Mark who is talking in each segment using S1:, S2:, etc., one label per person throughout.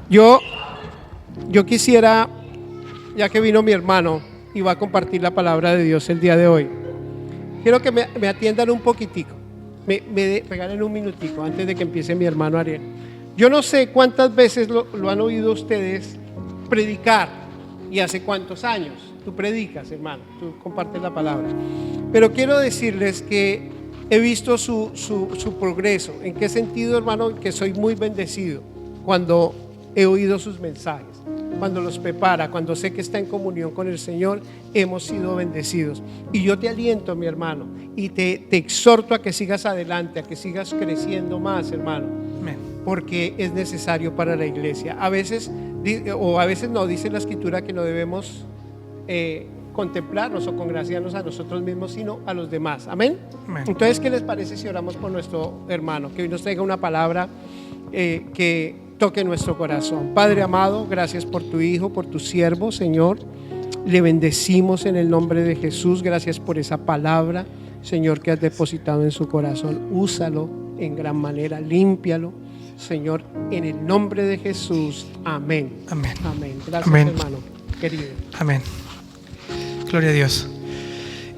S1: Yo quisiera, ya que vino mi hermano y va a compartir la palabra de Dios el día de hoy, quiero que me atiendan un poquitico, me regalen un minutico antes de que empiece mi hermano Ariel. Yo no sé cuántas veces lo han oído ustedes predicar y hace cuántos años. Tú predicas, hermano, tú compartes la palabra. Pero quiero decirles que he visto su progreso. ¿En qué sentido, hermano? Que soy muy bendecido cuando he oído sus mensajes, cuando los prepara, cuando sé que está en comunión con el Señor. Hemos sido bendecidos. Y yo te aliento, mi hermano, y te exhorto a que sigas adelante, a que sigas creciendo más, hermano.
S2: Amén.
S1: Porque es necesario para la iglesia. A veces no, dice la Escritura que no debemos contemplarnos o congraciarnos a nosotros mismos, sino a los demás. Amén.
S2: Amén.
S1: Entonces, ¿qué les parece si oramos por nuestro hermano, que hoy nos traiga una palabra que toque nuestro corazón? Padre amado, gracias por tu hijo, por tu siervo, Señor. Le bendecimos en el nombre de Jesús. Gracias por esa palabra, Señor, que has depositado en su corazón. Úsalo en gran manera, límpialo, Señor, en el nombre de Jesús. Amén.
S2: Amén.
S1: Amén. Gracias,
S2: Amén.
S1: hermano querido.
S2: Amén. Gloria a Dios.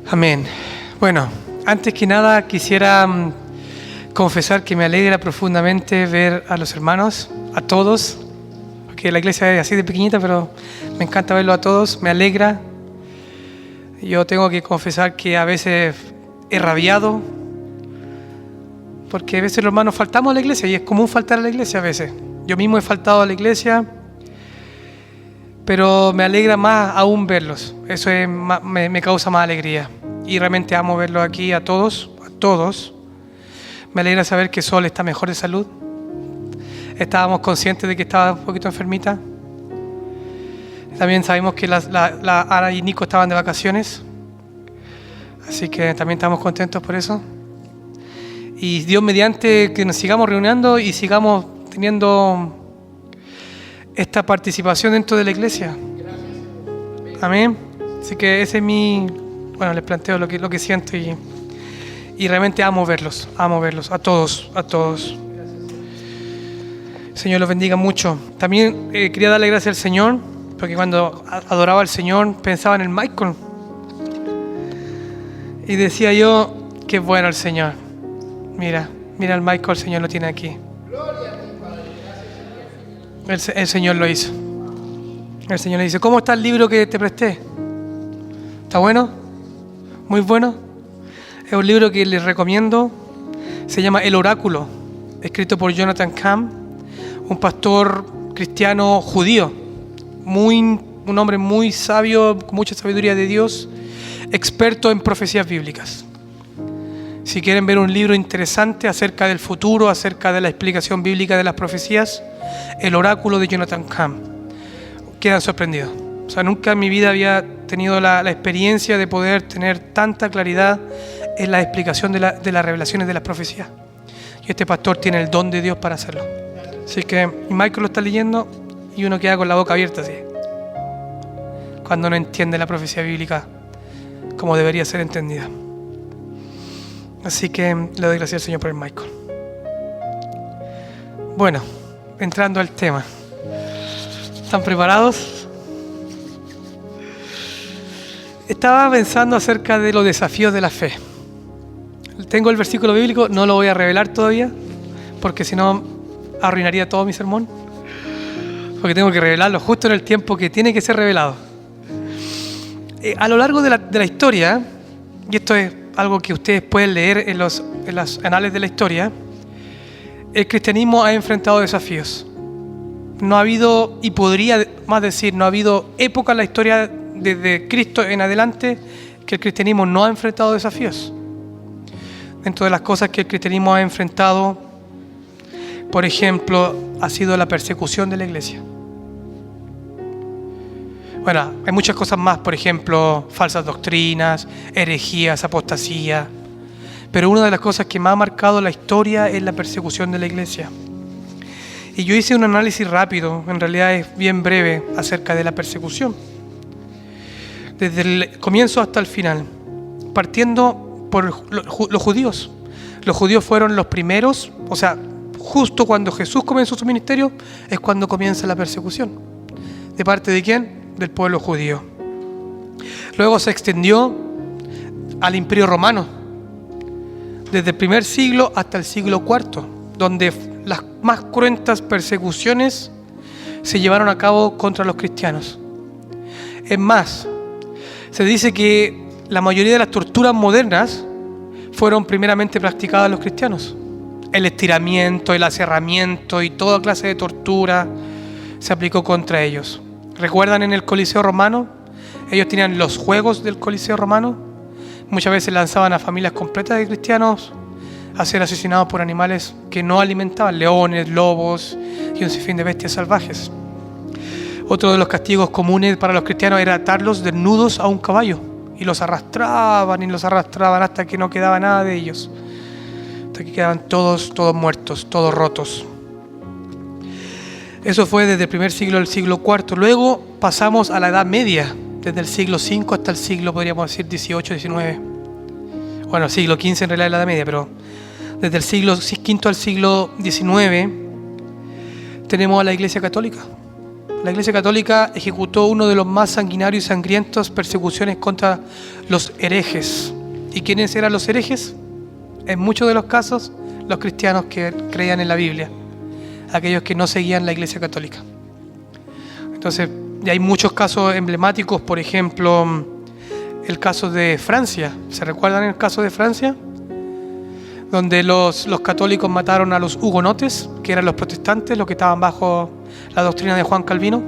S2: Amén. Bueno, antes que nada quisiera confesar que me alegra profundamente ver a los hermanos, a todos, porque la iglesia es así de pequeñita, pero me encanta verlo a todos, me alegra. Yo tengo que confesar que a veces he rabiado, porque a veces los hermanos faltamos a la iglesia y es común faltar a la iglesia a veces. Yo mismo he faltado a la iglesia, pero me alegra más aún verlos. Eso me causa más alegría. Y realmente amo verlos aquí a todos, a todos. Me alegra saber que Sol está mejor de salud. Estábamos conscientes de que estaba un poquito enfermita. También sabemos que la Ana y Nico estaban de vacaciones. Así que también estamos contentos por eso. Y Dios mediante que nos sigamos reuniendo y sigamos teniendo esta participación dentro de la iglesia. Amén. Así que ese es bueno, les planteo lo que siento y realmente amo verlos a todos. El Señor los bendiga mucho. También quería darle gracias al Señor, porque cuando adoraba al Señor pensaba en el Michael y decía yo, qué bueno el Señor. Mira el Michael, el Señor lo tiene aquí. El Señor lo hizo. El Señor le dice, ¿cómo está el libro que te presté? ¿Está bueno? Muy bueno. Es un libro que les recomiendo. Se llama El Oráculo, escrito por Jonathan Cahn, un pastor cristiano judío, un hombre muy sabio, con mucha sabiduría de Dios, experto en profecías bíblicas. Si quieren ver un libro interesante acerca del futuro, acerca de la explicación bíblica de las profecías, El Oráculo de Jonathan Cahn. Quedan sorprendidos. O sea, nunca en mi vida había tenido la experiencia de poder tener tanta claridad en la explicación de las revelaciones de las profecías. Y este pastor tiene el don de Dios para hacerlo. Así que Michael lo está leyendo y uno queda con la boca abierta así, cuando no entiende la profecía bíblica como debería ser entendida. Así que le doy gracias al Señor por el Michael. Bueno, entrando al tema. ¿Están preparados? Estaba pensando acerca de los desafíos de la fe. Tengo el versículo bíblico, no lo voy a revelar todavía, porque si no arruinaría todo mi sermón. Porque tengo que revelarlo justo en el tiempo que tiene que ser revelado. A lo largo de la historia, y esto es algo que ustedes pueden leer en los anales de la historia, el cristianismo ha enfrentado desafíos. No ha habido, y podría más decir, no ha habido época en la historia desde Cristo en adelante que el cristianismo no ha enfrentado desafíos. Dentro de las cosas que el cristianismo ha enfrentado, por ejemplo, ha sido la persecución de la iglesia. Bueno, hay muchas cosas más, por ejemplo, falsas doctrinas, herejías, apostasía. Pero una de las cosas que más ha marcado la historia es la persecución de la iglesia. Y yo hice un análisis rápido, en realidad es bien breve, acerca de la persecución. Desde el comienzo hasta el final, partiendo por los judíos. Los judíos fueron los primeros, o sea, justo cuando Jesús comenzó su ministerio, es cuando comienza la persecución. ¿De parte de quién? Del pueblo judío. Luego se extendió al Imperio Romano, desde el primer siglo hasta el siglo IV, donde las más cruentas persecuciones se llevaron a cabo contra los cristianos. Es más, se dice que la mayoría de las torturas modernas fueron primeramente practicadas a los cristianos. El estiramiento, el aserramiento y toda clase de tortura se aplicó contra ellos. ¿Recuerdan en el Coliseo Romano? Ellos tenían los juegos del Coliseo Romano. Muchas veces lanzaban a familias completas de cristianos a ser asesinados por animales que no alimentaban, leones, lobos y un sinfín de bestias salvajes. Otro de los castigos comunes para los cristianos era atarlos desnudos a un caballo y los arrastraban hasta que no quedaba nada de ellos, hasta que quedaban todos muertos, todos rotos. Eso fue desde el primer siglo al siglo IV. Luego pasamos a la Edad Media, desde el siglo V hasta el siglo, podríamos decir, XVIII, XIX. Bueno, el siglo XV en realidad es la Edad Media, pero desde el siglo V al siglo XIX tenemos a la Iglesia Católica. La Iglesia Católica ejecutó uno de los más sanguinarios y sangrientas persecuciones contra los herejes. ¿Y quiénes eran los herejes? En muchos de los casos, los cristianos que creían en la Biblia, aquellos que no seguían la Iglesia Católica. Entonces, y hay muchos casos emblemáticos, por ejemplo, el caso de Francia. ¿Se recuerdan el caso de Francia? Donde los católicos mataron a los hugonotes, que eran los protestantes, los que estaban bajo la doctrina de Juan Calvino.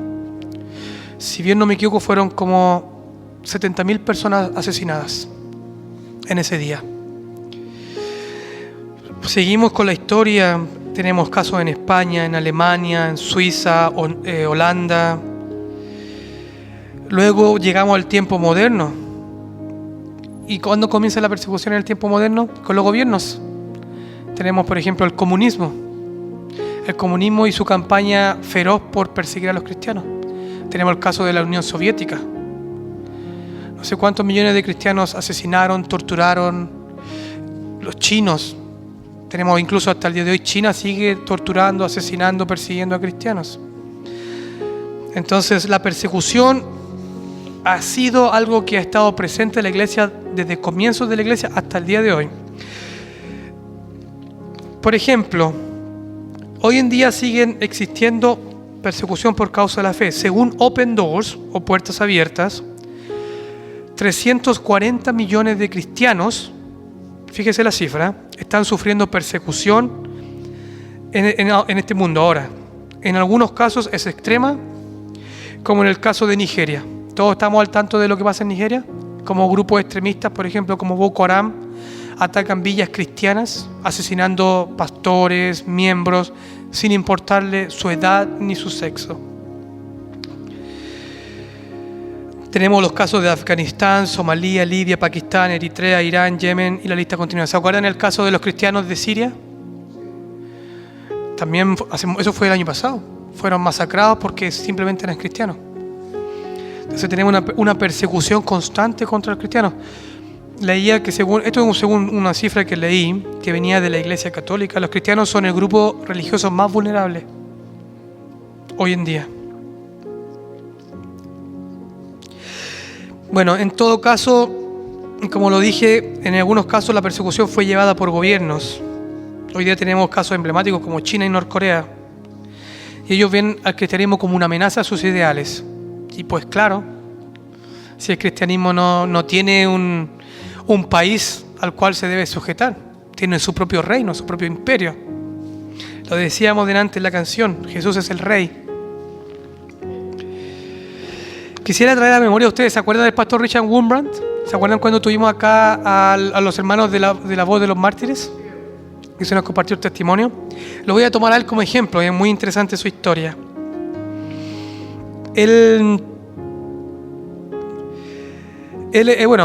S2: Si bien no me equivoco, fueron como 70.000 personas asesinadas en ese día. Seguimos con la historia. Tenemos casos en España, en Alemania, en Suiza, Holanda. Luego llegamos al tiempo moderno. ¿Y cuándo comienza la persecución en el tiempo moderno? Con los gobiernos. Tenemos, por ejemplo, el comunismo. El comunismo y su campaña feroz por perseguir a los cristianos. Tenemos el caso de la Unión Soviética. No sé cuántos millones de cristianos asesinaron, torturaron. Los chinos. Tenemos incluso hasta el día de hoy, China sigue torturando, asesinando, persiguiendo a cristianos. Entonces, la persecución ha sido algo que ha estado presente en la iglesia desde comienzos de la iglesia hasta el día de hoy. Por ejemplo, hoy en día siguen existiendo persecución por causa de la fe. Según Open Doors, o Puertas Abiertas, 340 millones de cristianos, fíjese la cifra, están sufriendo persecución en este mundo ahora. En algunos casos es extrema, como en el caso de Nigeria. Todos estamos al tanto de lo que pasa en Nigeria, como grupos extremistas, por ejemplo, como Boko Haram, atacan villas cristianas, asesinando pastores, miembros, sin importarle su edad ni su sexo. Tenemos los casos de Afganistán, Somalia, Libia, Pakistán, Eritrea, Irán, Yemen y la lista continúa. ¿Se acuerdan el caso de los cristianos de Siria? También eso fue el año pasado. Fueron masacrados porque simplemente eran cristianos. Entonces tenemos una persecución constante contra los cristianos. Leía que según una cifra que leí, que venía de la Iglesia Católica, los cristianos son el grupo religioso más vulnerable hoy en día. Bueno, en todo caso, como lo dije, en algunos casos la persecución fue llevada por gobiernos. Hoy día tenemos casos emblemáticos como China y Norcorea. Y ellos ven al cristianismo como una amenaza a sus ideales. Y pues claro, si el cristianismo no tiene un país al cual se debe sujetar, tiene su propio reino, su propio imperio. Lo decíamos delante en la canción, Jesús es el Rey. Quisiera traer a memoria a ustedes, ¿se acuerdan del pastor Richard Wurmbrand? ¿Se acuerdan cuando tuvimos acá a los hermanos de la voz de los mártires? Que se nos compartió el testimonio. Lo voy a tomar a él como ejemplo, es muy interesante su historia. Él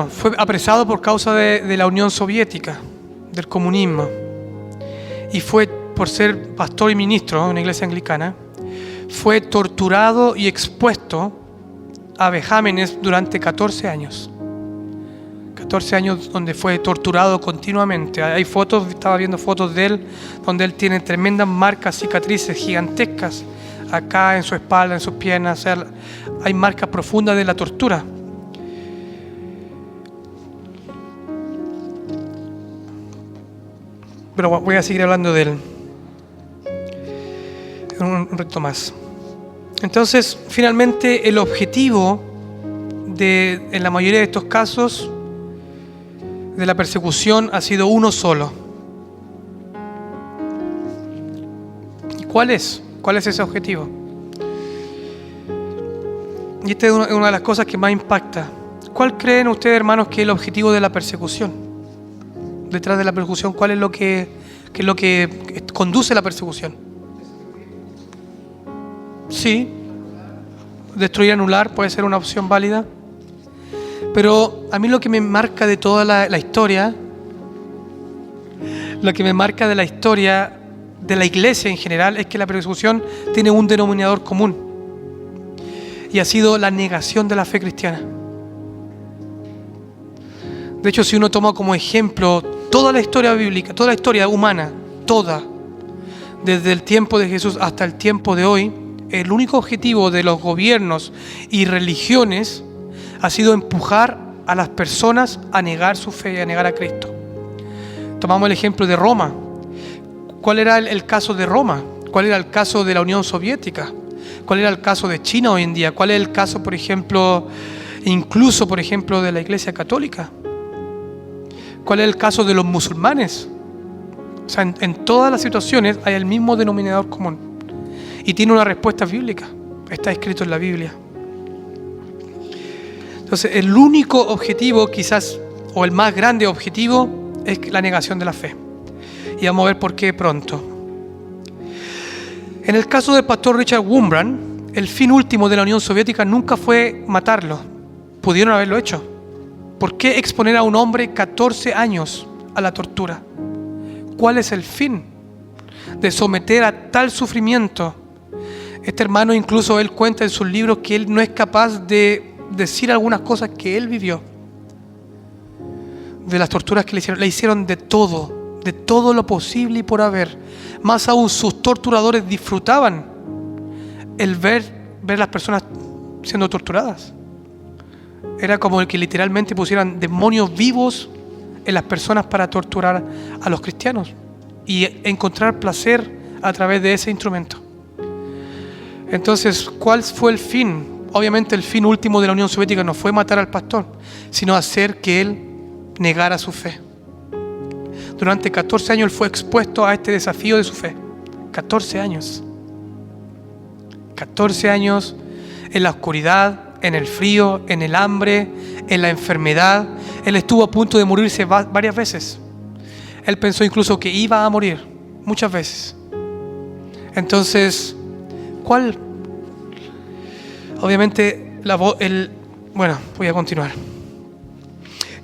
S2: fue apresado por causa de la Unión Soviética, del comunismo. Y fue, por ser pastor y ministro en una iglesia anglicana, fue torturado y expuesto a vejámenes durante 14 años. 14 años donde fue torturado continuamente. Hay fotos, estaba viendo fotos de él, donde él tiene tremendas marcas, cicatrices gigantescas, acá en su espalda, en sus piernas. O sea, hay marcas profundas de la tortura. Pero voy a seguir hablando de él un reto más. Entonces, finalmente, el objetivo en la mayoría de estos casos de la persecución ha sido uno solo. ¿Y cuál es? ¿Cuál es ese objetivo? Y esta es una de las cosas que más impacta. ¿Cuál creen ustedes, hermanos, que es el objetivo de la persecución? Detrás de la persecución, ¿cuál es lo que conduce a la persecución? Sí, destruir, anular puede ser una opción válida. Pero a mí lo que me marca de toda la historia, lo que me marca de la historia de la iglesia en general, es que la persecución tiene un denominador común. Y ha sido la negación de la fe cristiana. De hecho, si uno toma como ejemplo toda la historia bíblica, toda la historia humana, toda, desde el tiempo de Jesús hasta el tiempo de hoy, el único objetivo de los gobiernos y religiones ha sido empujar a las personas a negar su fe y a negar a Cristo. Tomamos el ejemplo de Roma. ¿Cuál era el caso de Roma? ¿Cuál era el caso de la Unión Soviética? ¿Cuál era el caso de China hoy en día? ¿Cuál es el caso, por ejemplo, incluso, por ejemplo, de la Iglesia Católica? ¿Cuál es el caso de los musulmanes? O sea, en todas las situaciones hay el mismo denominador común. Y tiene una respuesta bíblica. Está escrito en la Biblia. Entonces, el único objetivo, quizás, o el más grande objetivo, es la negación de la fe. Y vamos a ver por qué pronto. En el caso del pastor Richard Wurmbrand, el fin último de la Unión Soviética nunca fue matarlo. Pudieron haberlo hecho. ¿Por qué exponer a un hombre 14 años a la tortura? ¿Cuál es el fin de someter a tal sufrimiento? Este hermano, incluso él cuenta en sus libros que él no es capaz de decir algunas cosas que él vivió, de las torturas que le hicieron de todo lo posible y por haber. Más aún, sus torturadores disfrutaban el ver las personas siendo torturadas. Era como el que literalmente pusieran demonios vivos en las personas para torturar a los cristianos y encontrar placer a través de ese instrumento. Entonces, ¿cuál fue el fin? Obviamente el fin último de la Unión Soviética no fue matar al pastor, sino hacer que él negara su fe. Durante 14 años él fue expuesto a este desafío de su fe. 14 años. 14 años en la oscuridad, en el frío, en el hambre, en la enfermedad. Él estuvo a punto de morirse varias veces. Él pensó incluso que iba a morir muchas veces. Entonces, ¿cuál? Obviamente, bueno, voy a continuar.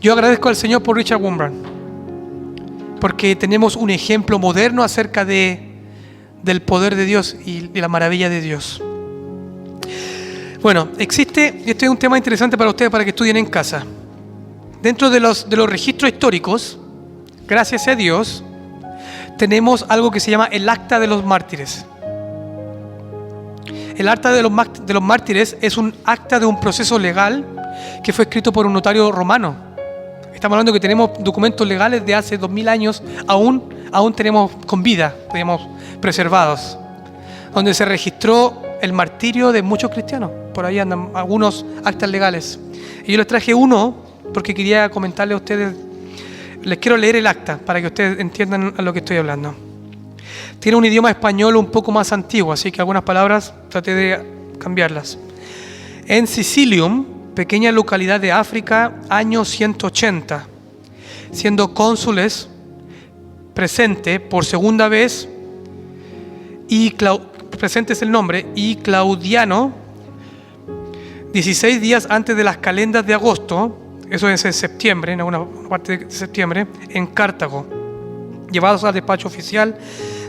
S2: Yo agradezco al Señor por Richard Wurmbrand, porque tenemos un ejemplo moderno acerca del poder de Dios y la maravilla de Dios. Bueno, existe, y este es un tema interesante para ustedes para que estudien en casa. Dentro de los registros históricos, gracias a Dios, tenemos algo que se llama el Acta de los Mártires. El Acta de los Mártires es un acta de un proceso legal que fue escrito por un notario romano. Estamos hablando que tenemos documentos legales de hace 2000 años, aún tenemos con vida, tenemos preservados, donde se registró el martirio de muchos cristianos. Por ahí andan algunos actas legales. Y yo les traje uno porque quería comentarles a ustedes, les quiero leer el acta para que ustedes entiendan a lo que estoy hablando. Tiene un idioma español un poco más antiguo, así que algunas palabras traté de cambiarlas. En Sicilium, pequeña localidad de África, año 180, siendo cónsules presente por segunda vez, presente es el nombre, y Claudiano, 16 días antes de las calendas de agosto, eso es en septiembre, en alguna parte de septiembre, en Cartago, llevados al despacho oficial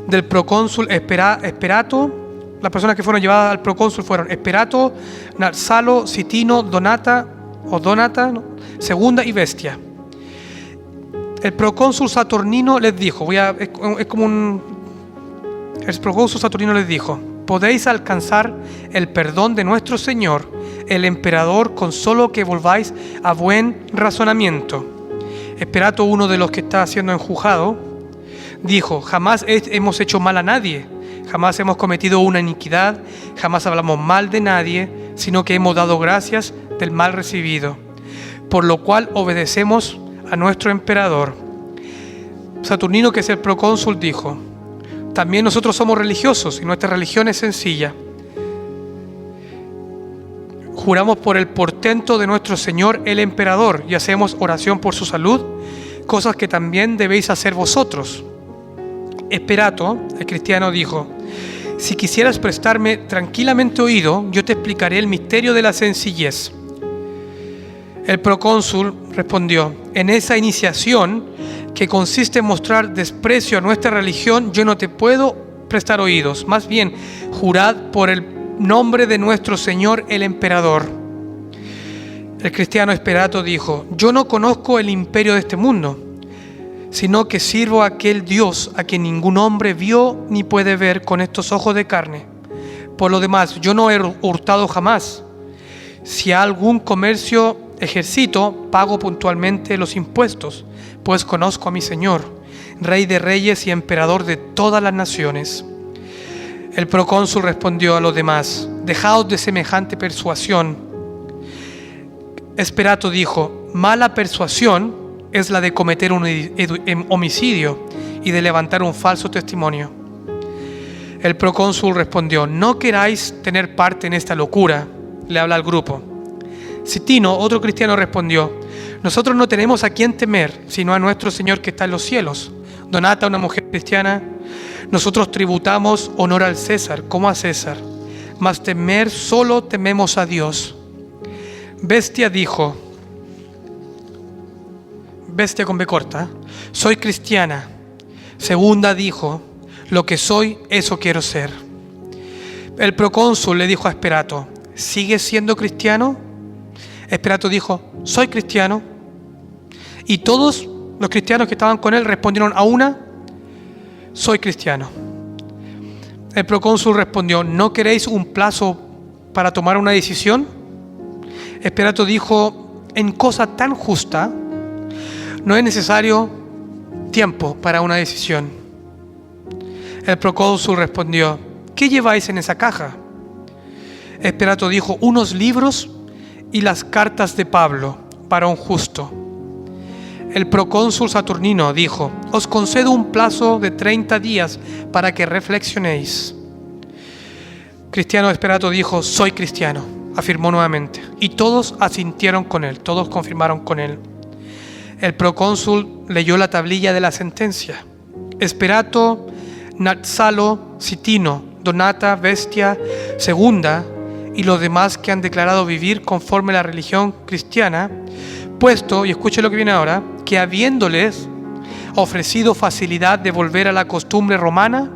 S2: del procónsul Esperato. Las personas que fueron llevadas al procónsul fueron Esperato, Narsalo, Citino, Donata, ¿no? Segunda y Bestia. el procónsul Saturnino les dijo, el procónsul Saturnino les dijo: podéis alcanzar el perdón de nuestro Señor, el emperador, con solo que volváis a buen razonamiento. Esperato, uno de los que está siendo enjuzgado, dijo: jamás hemos hecho mal a nadie, jamás hemos cometido una iniquidad, jamás hablamos mal de nadie, sino que hemos dado gracias del mal recibido, por lo cual obedecemos a nuestro emperador. Saturnino, que es el procónsul, dijo: también nosotros somos religiosos y nuestra religión es sencilla. Juramos por el portento de nuestro Señor el emperador y hacemos oración por su salud, cosas que también debéis hacer vosotros. Esperato, el cristiano, dijo: si quisieras prestarme tranquilamente oído, yo te explicaré el misterio de la sencillez. El procónsul respondió: en esa iniciación, que consiste en mostrar desprecio a nuestra religión, yo no te puedo prestar oídos. Más bien, jurad por el nombre de nuestro Señor el emperador. El cristiano Esperato dijo: yo no conozco el imperio de este mundo, sino que sirvo a aquel Dios a quien ningún hombre vio ni puede ver con estos ojos de carne. Por lo demás, yo no he hurtado jamás. Si a algún comercio ejercito, pago puntualmente los impuestos, pues conozco a mi Señor, Rey de reyes y emperador de todas las naciones. El procónsul respondió a los demás: dejaos de semejante persuasión. Esperato dijo: mala persuasión es la de cometer un homicidio y de levantar un falso testimonio. El procónsul respondió: no queráis tener parte en esta locura. Le habla al grupo. Citino, otro cristiano, respondió: nosotros no tenemos a quién temer, sino a nuestro Señor que está en los cielos. Donata, una mujer cristiana: nosotros tributamos honor al César, como a César, mas temer solo tememos a Dios. Bestia dijo, Bestia con B corta, soy cristiana. Segunda dijo: lo que soy, eso quiero ser. El procónsul le dijo a Esperato: ¿sigues siendo cristiano? Esperato dijo: soy cristiano. Y todos los cristianos que estaban con él respondieron a una: soy cristiano. El procónsul respondió: ¿no queréis un plazo para tomar una decisión? Esperato dijo: en cosa tan justa no es necesario tiempo para una decisión. El procónsul respondió: ¿qué lleváis en esa caja? Esperato dijo: unos libros y las cartas de Pablo, varón justo. El procónsul Saturnino dijo: os concedo un plazo de 30 días para que reflexionéis. Cristiano Esperato dijo: soy cristiano, afirmó nuevamente, y todos asintieron con él, todos confirmaron con él. El procónsul leyó la tablilla de la sentencia. Esperato, Narsalo, Citino, Donata, Bestia, Segunda y los demás que han declarado vivir conforme a la religión cristiana, puesto, y escuche lo que viene ahora, que habiéndoles ofrecido facilidad de volver a la costumbre romana.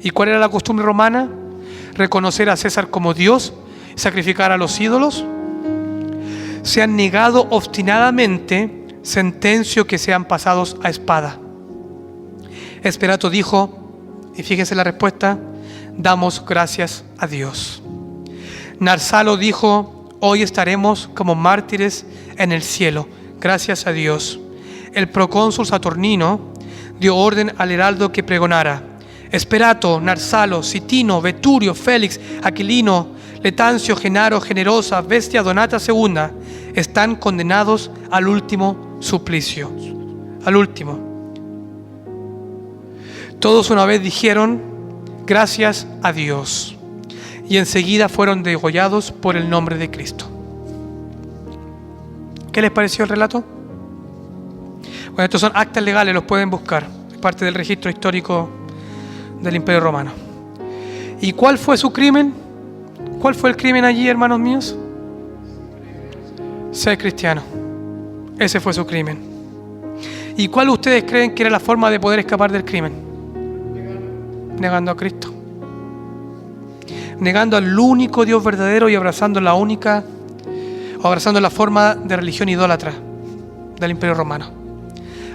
S2: ¿Y cuál era la costumbre romana? Reconocer a César como Dios, sacrificar a los ídolos. Se han negado obstinadamente, sentencio que sean pasados a espada. Esperato dijo, y fíjense la respuesta: damos gracias a Dios. Narsalo dijo: hoy estaremos como mártires en el cielo, gracias a Dios. El procónsul Saturnino dio orden al heraldo que pregonara: Esperato, Narsalo, Citino, Veturio, Félix, Aquilino, Letancio, Genaro, Generosa, Bestia, Donata Segunda están condenados al último suplicio. Al último. Todos una vez dijeron: gracias a Dios. Y enseguida fueron degollados por el nombre de Cristo. ¿Qué les pareció el relato? Bueno, estos son actas legales, los pueden buscar. Es parte del registro histórico del Imperio Romano. ¿Y cuál fue su crimen? ¿Cuál fue el crimen allí, hermanos míos? Ser cristiano. Ese fue su crimen. ¿Y cuál ustedes creen que era la forma de poder escapar del crimen? Negando a Cristo. Negando al único Dios verdadero y abrazando la forma de religión idólatra del Imperio Romano.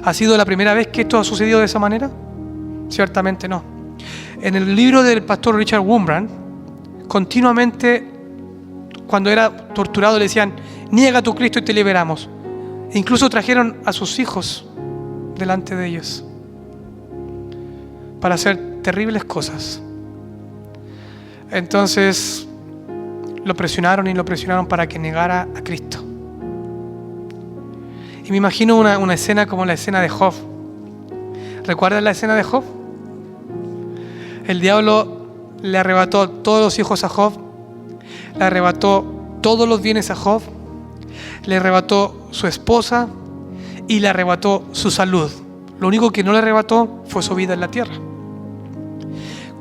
S2: ¿Ha sido la primera vez que esto ha sucedido de esa manera? Ciertamente no. En el libro del pastor Richard Wurmbrand, continuamente, cuando era torturado, le decían: niega a tu Cristo y te liberamos. E incluso trajeron a sus hijos delante de ellos para hacer terribles cosas. Entonces lo presionaron para que negara a Cristo. Y me imagino una escena como la escena de Job. ¿Recuerdan la escena de Job? El diablo le arrebató todos los hijos a Job, le arrebató todos los bienes a Job, le arrebató su esposa y le arrebató su salud. Lo único que no le arrebató fue su vida en la tierra.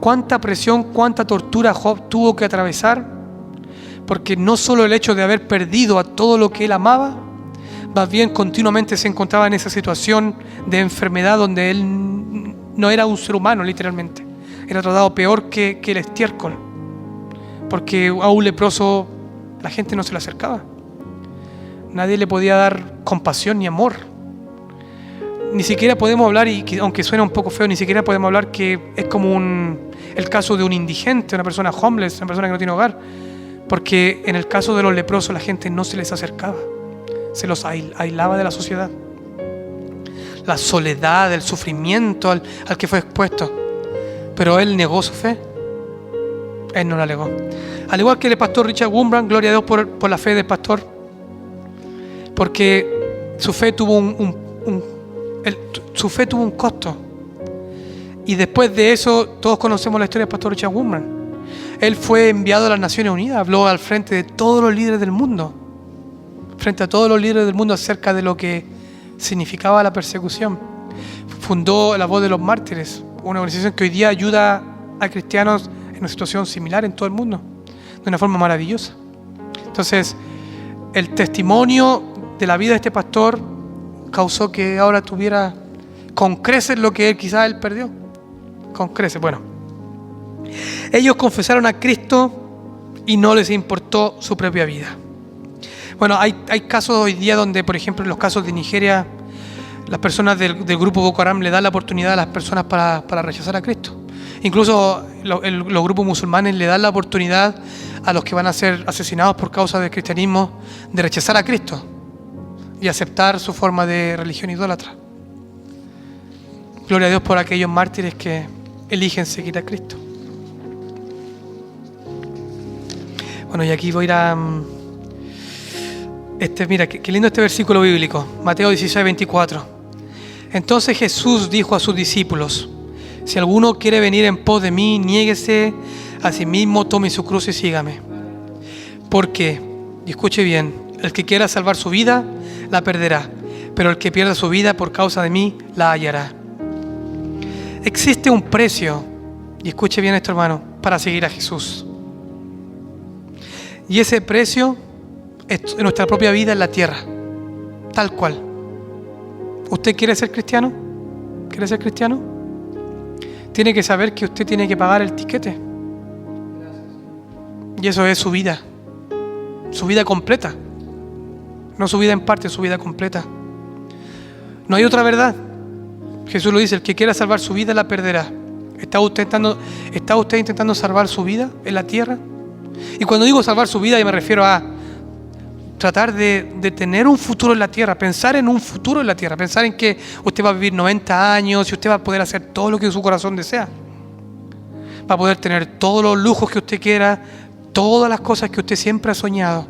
S2: Cuánta presión, cuánta tortura Job tuvo que atravesar, porque no solo el hecho de haber perdido a todo lo que él amaba, más bien continuamente se encontraba en esa situación de enfermedad donde él no era un ser humano, literalmente. Era tratado peor que el estiércol, porque a un leproso la gente no se le acercaba. Nadie le podía dar compasión ni amor. Ni siquiera podemos hablar, y aunque suena un poco feo, ni siquiera podemos hablar que es como el caso de un indigente, una persona homeless, una persona que no tiene hogar. Porque en el caso de los leprosos la gente no se les acercaba, se los aislaba de la sociedad. La soledad, el sufrimiento al que fue expuesto. Pero él negó su fe. Él no la negó. Al igual que el pastor Richard Wurmbrand, gloria a Dios por la fe del pastor, porque su fe tuvo su fe tuvo un costo. Y después de eso, todos conocemos la historia del pastor Richard Wurmbrand. Él fue enviado a las Naciones Unidas, habló al frente de todos los líderes del mundo, frente a todos los líderes del mundo acerca de lo que significaba la persecución. Fundó La Voz de los Mártires, una organización que hoy día ayuda a cristianos en una situación similar en todo el mundo, de una forma maravillosa. Entonces, el testimonio de la vida de este pastor causó que ahora tuviera con creces lo que quizás él perdió. Con creces, bueno. Ellos confesaron a Cristo y no les importó su propia vida. Bueno, hay casos hoy día donde, por ejemplo, en los casos de Nigeria, las personas del grupo Boko Haram le dan la oportunidad a las personas para rechazar a Cristo. Incluso los grupos musulmanes le dan la oportunidad a los que van a ser asesinados por causa del cristianismo de rechazar a Cristo y aceptar su forma de religión idólatra. Gloria a Dios por aquellos mártires que eligen seguir a Cristo. Bueno, y aquí voy a ir a... Mira, qué lindo este versículo bíblico. Mateo 16:24. Entonces Jesús dijo a sus discípulos: si alguno quiere venir en pos de mí, niéguese a sí mismo, tome su cruz y sígame. Porque, y escuche bien, el que quiera salvar su vida, la perderá. Pero el que pierda su vida por causa de mí, la hallará. Existe un precio, y escuche bien esto, hermano, para seguir a Jesús. Y ese precio es nuestra propia vida en la tierra, tal cual. ¿Usted quiere ser cristiano? ¿Quiere ser cristiano? Tiene que saber que usted tiene que pagar el tiquete. Y eso es su vida completa. No su vida en parte, su vida completa. No hay otra verdad. Jesús lo dice: el que quiera salvar su vida la perderá. ¿Está usted intentando salvar su vida en la tierra? Y cuando digo salvar su vida, yo me refiero a tratar de tener un futuro en la tierra, pensar en un futuro en la tierra, pensar en que usted va a vivir 90 años y usted va a poder hacer todo lo que su corazón desea. Va a poder tener todos los lujos que usted quiera, todas las cosas que usted siempre ha soñado,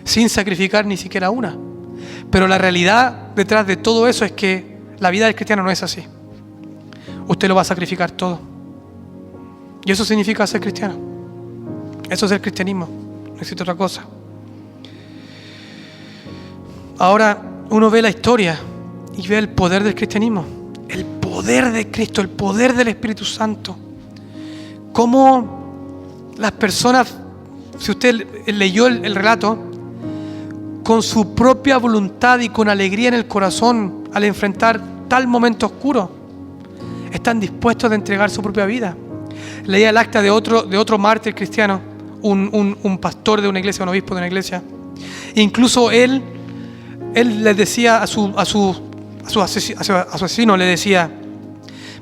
S2: sin sacrificar ni siquiera una. Pero la realidad detrás de todo eso es que la vida del cristiano no es así. Usted lo va a sacrificar todo. Y eso significa ser cristiano. Eso es el cristianismo. No existe otra cosa. Ahora uno ve la historia y ve el poder del cristianismo. El poder de Cristo, el poder del Espíritu Santo. Cómo las personas, si usted leyó el relato, con su propia voluntad y con alegría en el corazón, al enfrentar tal momento oscuro, están dispuestos a entregar su propia vida. Leía el acta de otro mártir cristiano, un pastor de una iglesia, un obispo de una iglesia. E incluso él les decía a sus a su asesino le decía: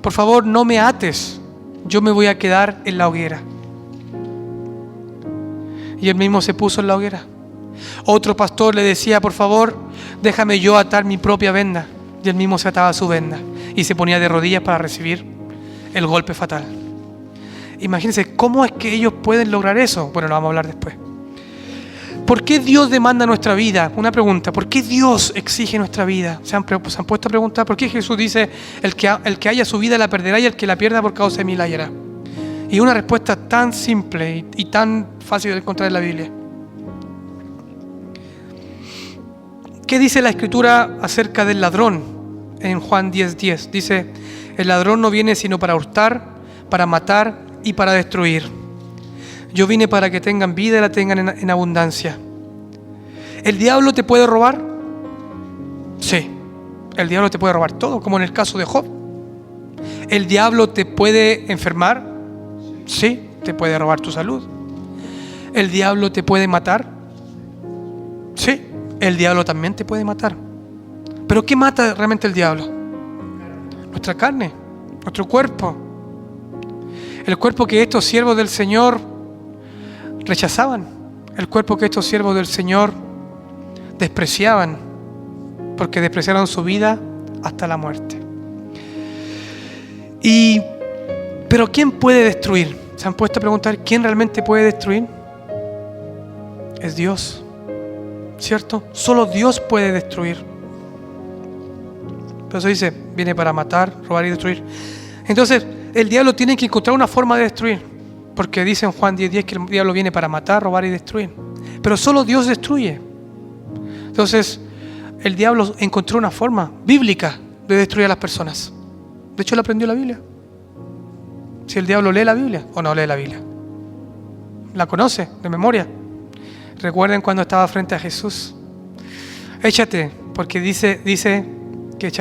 S2: por favor, no me ates, yo me voy a quedar en la hoguera. Y él mismo se puso en la hoguera. Otro pastor le decía: por favor, déjame yo atar mi propia venda. Y él mismo se ataba su venda y se ponía de rodillas para recibir el golpe fatal. Imagínense, ¿cómo es que ellos pueden lograr eso? Bueno, lo vamos a hablar después. ¿Por qué Dios demanda nuestra vida? Una pregunta: ¿por qué Dios exige nuestra vida? ¿Se han puesto a preguntar por qué Jesús dice: el que haya su vida la perderá y el que la pierda por causa de mí la hallará? Y una respuesta tan simple y tan fácil de encontrar en la Biblia. ¿Qué dice la Escritura acerca del ladrón? En Juan 10:10 dice: el ladrón no viene sino para hurtar, para matar y para destruir. Yo vine para que tengan vida y la tengan en abundancia. ¿El diablo te puede robar? Sí, el diablo te puede robar todo, como en el caso de Job. ¿El diablo te puede enfermar? Sí, te puede robar tu salud. ¿El diablo te puede matar? Sí, el diablo también te puede matar. ¿Pero qué mata realmente el diablo? Nuestra carne, nuestro cuerpo. El cuerpo que estos siervos del Señor rechazaban. El cuerpo que estos siervos del Señor despreciaban, porque despreciaron su vida hasta la muerte. Pero ¿quién puede destruir? ¿Se han puesto a preguntar quién realmente puede destruir? Es Dios, ¿cierto? Solo Dios puede destruir. Por eso dice: viene para matar, robar y destruir. Entonces el diablo tiene que encontrar una forma de destruir, porque dice en Juan 10:10 que el diablo viene para matar, robar y destruir. Pero solo Dios destruye. Entonces el diablo encontró una forma bíblica de destruir a las personas. De hecho, él aprendió la Biblia. Si el diablo lee la Biblia o no lee la Biblia, la conoce de memoria. Recuerden cuando estaba frente a Jesús: échate, porque dice que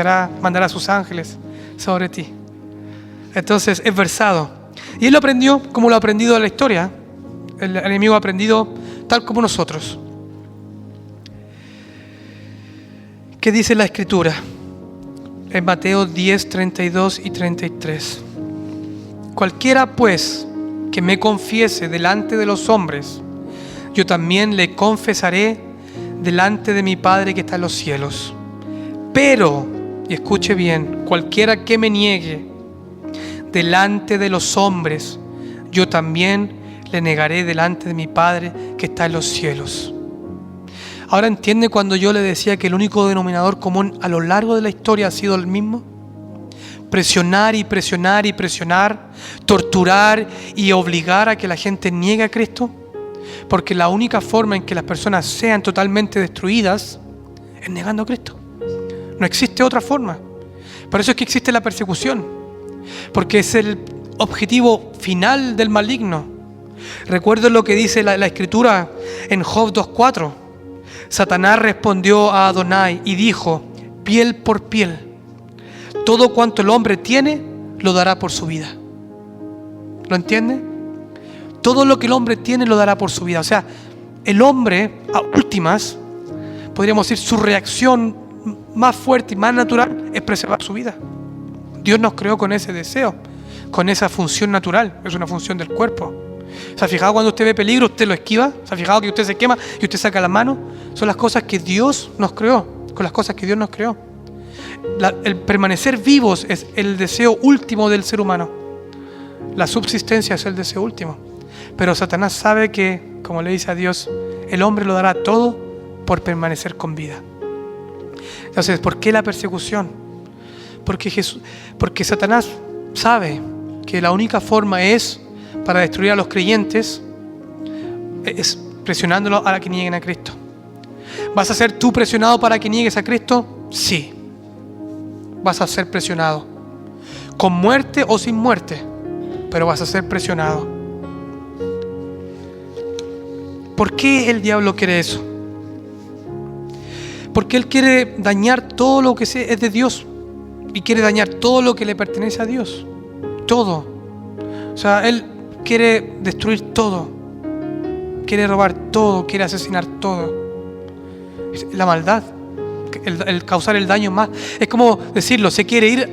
S2: mandará a sus ángeles sobre ti. Entonces es versado. Y él lo aprendió como lo ha aprendido en la historia. El enemigo ha aprendido tal como nosotros. ¿Qué dice la Escritura? En Mateo 10, 32 y 33. Cualquiera pues que me confiese delante de los hombres, yo también le confesaré delante de mi Padre que está en los cielos. Pero, y escuche bien, cualquiera que me niegue delante de los hombres, yo también le negaré delante de mi Padre que está en los cielos. Ahora entiende cuando yo le decía que el único denominador común a lo largo de la historia ha sido el mismo. Presionar y presionar y presionar, torturar y obligar a que la gente niegue a Cristo, porque la única forma en que las personas sean totalmente destruidas es negando a Cristo. No existe otra forma. Por eso es que existe la persecución, porque es el objetivo final del maligno. Recuerden lo que dice la Escritura en Job 2:4. Satanás respondió a Adonai y dijo: piel por piel, todo cuanto el hombre tiene lo dará por su vida. ¿Lo entiende? Todo lo que el hombre tiene lo dará por su vida. O sea, el hombre, a últimas, podríamos decir, su reacción más fuerte y más natural es preservar su vida. Dios nos creó con ese deseo, con esa función natural. Es una función del cuerpo. ¿Se ha fijado cuando usted ve peligro, usted lo esquiva? ¿Se ha fijado que usted se quema y usted saca la mano? Son las cosas que Dios nos creó, con las cosas que Dios nos creó. El permanecer vivos es el deseo último del ser humano. La subsistencia es el deseo último. Pero Satanás sabe que, como le dice a Dios, el hombre lo dará todo por permanecer con vida. Entonces, ¿por qué la persecución? Porque Satanás sabe que la única forma para destruir a los creyentes es presionándolos a que nieguen a Cristo. ¿Vas a ser tú presionado para que niegues a Cristo? Sí. Vas a ser presionado. Con muerte o sin muerte, pero vas a ser presionado. ¿Por qué el diablo quiere eso? Porque él quiere dañar todo lo que es de Dios y quiere dañar todo lo que le pertenece a Dios. Todo. O sea, él quiere destruir todo. Quiere robar todo, quiere asesinar todo. Es la maldad el causar el daño más. Es como decirlo, se quiere ir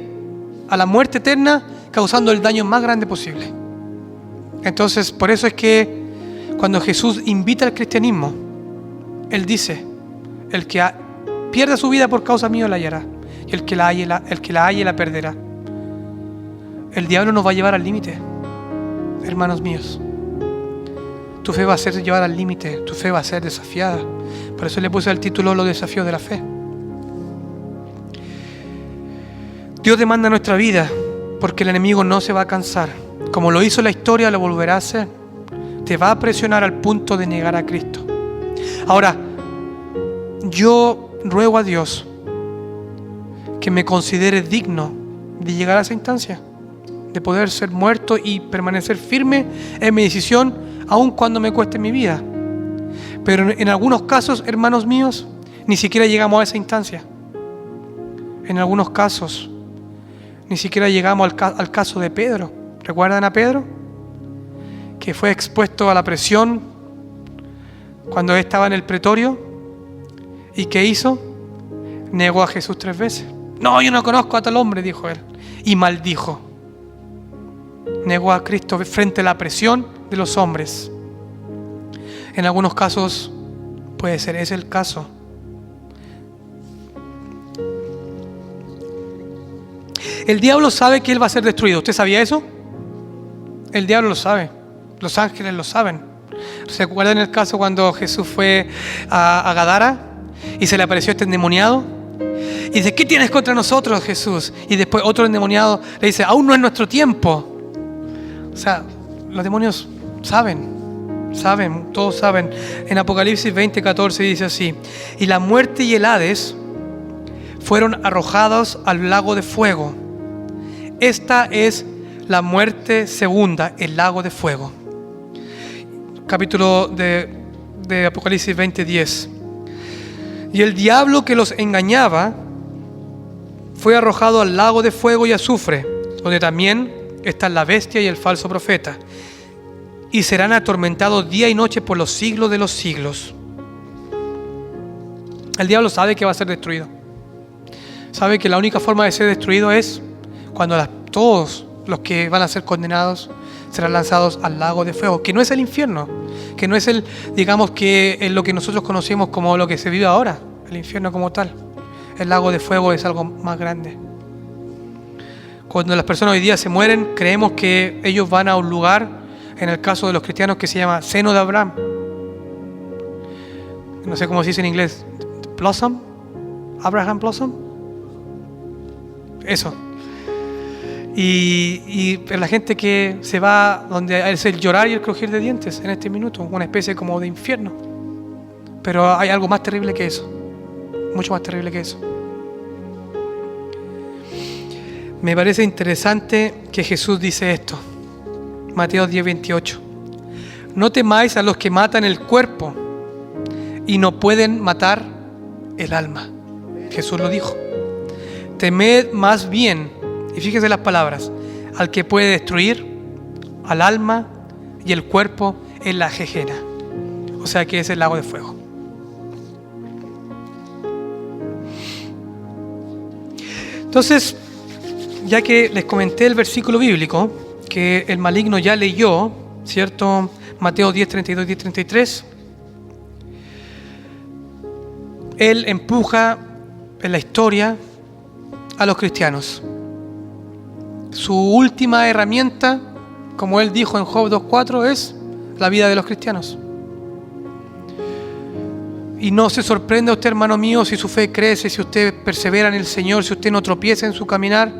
S2: a la muerte eterna causando el daño más grande posible. Entonces, por eso es que cuando Jesús invita al cristianismo, Él dice, el que pierda su vida por causa mía la hallará, y el que la halle la perderá. El diablo nos va a llevar al límite, hermanos míos. Tu fe va a ser llevada al límite, tu fe va a ser desafiada. Por eso le puse el título Los desafíos de la fe. Dios demanda nuestra vida porque el enemigo no se va a cansar. Como lo hizo en la historia, lo volverá a hacer. Te va a presionar al punto de negar a Cristo. Ahora, yo ruego a Dios que me considere digno de llegar a esa instancia, de poder ser muerto y permanecer firme en mi decisión, aun cuando me cueste mi vida. Pero en algunos casos, hermanos míos, ni siquiera llegamos a esa instancia. En algunos casos, ni siquiera llegamos al caso de Pedro. ¿Recuerdan a Pedro? Que fue expuesto a la presión cuando estaba en el pretorio. ¿Y qué hizo? Negó a Jesús 3 veces. No, yo no conozco a tal hombre, dijo él. Y maldijo. Negó a Cristo frente a la presión de los hombres. En algunos casos puede ser ese el caso. El diablo sabe que él va a ser destruido. ¿Usted sabía eso? El diablo lo sabe. Los ángeles lo saben. ¿Se acuerdan el caso cuando Jesús fue a Gadara y se le apareció este endemoniado? Y dice, ¿qué tienes contra nosotros, Jesús? Y después otro endemoniado le dice, aún no es nuestro tiempo. O sea, los demonios saben, todos saben. En Apocalipsis 20:14 dice así: y la muerte y el Hades fueron arrojados al lago de fuego. Esta es la muerte segunda, el lago de fuego. Capítulo de Apocalipsis 20:10. Y el diablo que los engañaba fue arrojado al lago de fuego y azufre, donde también están la bestia y el falso profeta, y serán atormentados día y noche por los siglos de los siglos. El diablo sabe que va a ser destruido. Sabe que la única forma de ser destruido es cuando todos los que van a ser condenados serán lanzados al lago de fuego, que no es el infierno, que no es digamos que es lo que nosotros conocemos como lo que se vive ahora, el infierno como tal. El lago de fuego es algo más grande. Cuando las personas hoy día se mueren, creemos que ellos van a un lugar, en el caso de los cristianos, que se llama seno de Abraham. No sé cómo se dice en inglés. Blossom, Abraham Blossom. Eso. Y la gente que se va donde es el llorar y el crujir de dientes en este minuto, una especie como de infierno. Pero hay algo más terrible que eso, mucho más terrible que eso. Me parece interesante que Jesús dice esto, Mateo 10:28. No temáis a los que matan el cuerpo y no pueden matar el alma. Jesús lo dijo. Temed más bien, y fíjese las palabras, al que puede destruir al alma y el cuerpo en la Gehenna. O sea que es el lago de fuego. Entonces, ya que les comenté el versículo bíblico que el maligno ya leyó, ¿cierto? Mateo 10:32 y 10:33. Él empuja en la historia a los cristianos. Su última herramienta, como él dijo en Job 2:4, es la vida de los cristianos. Y no se sorprenda usted, hermano mío, si su fe crece, si usted persevera en el Señor, si usted no tropieza en su caminar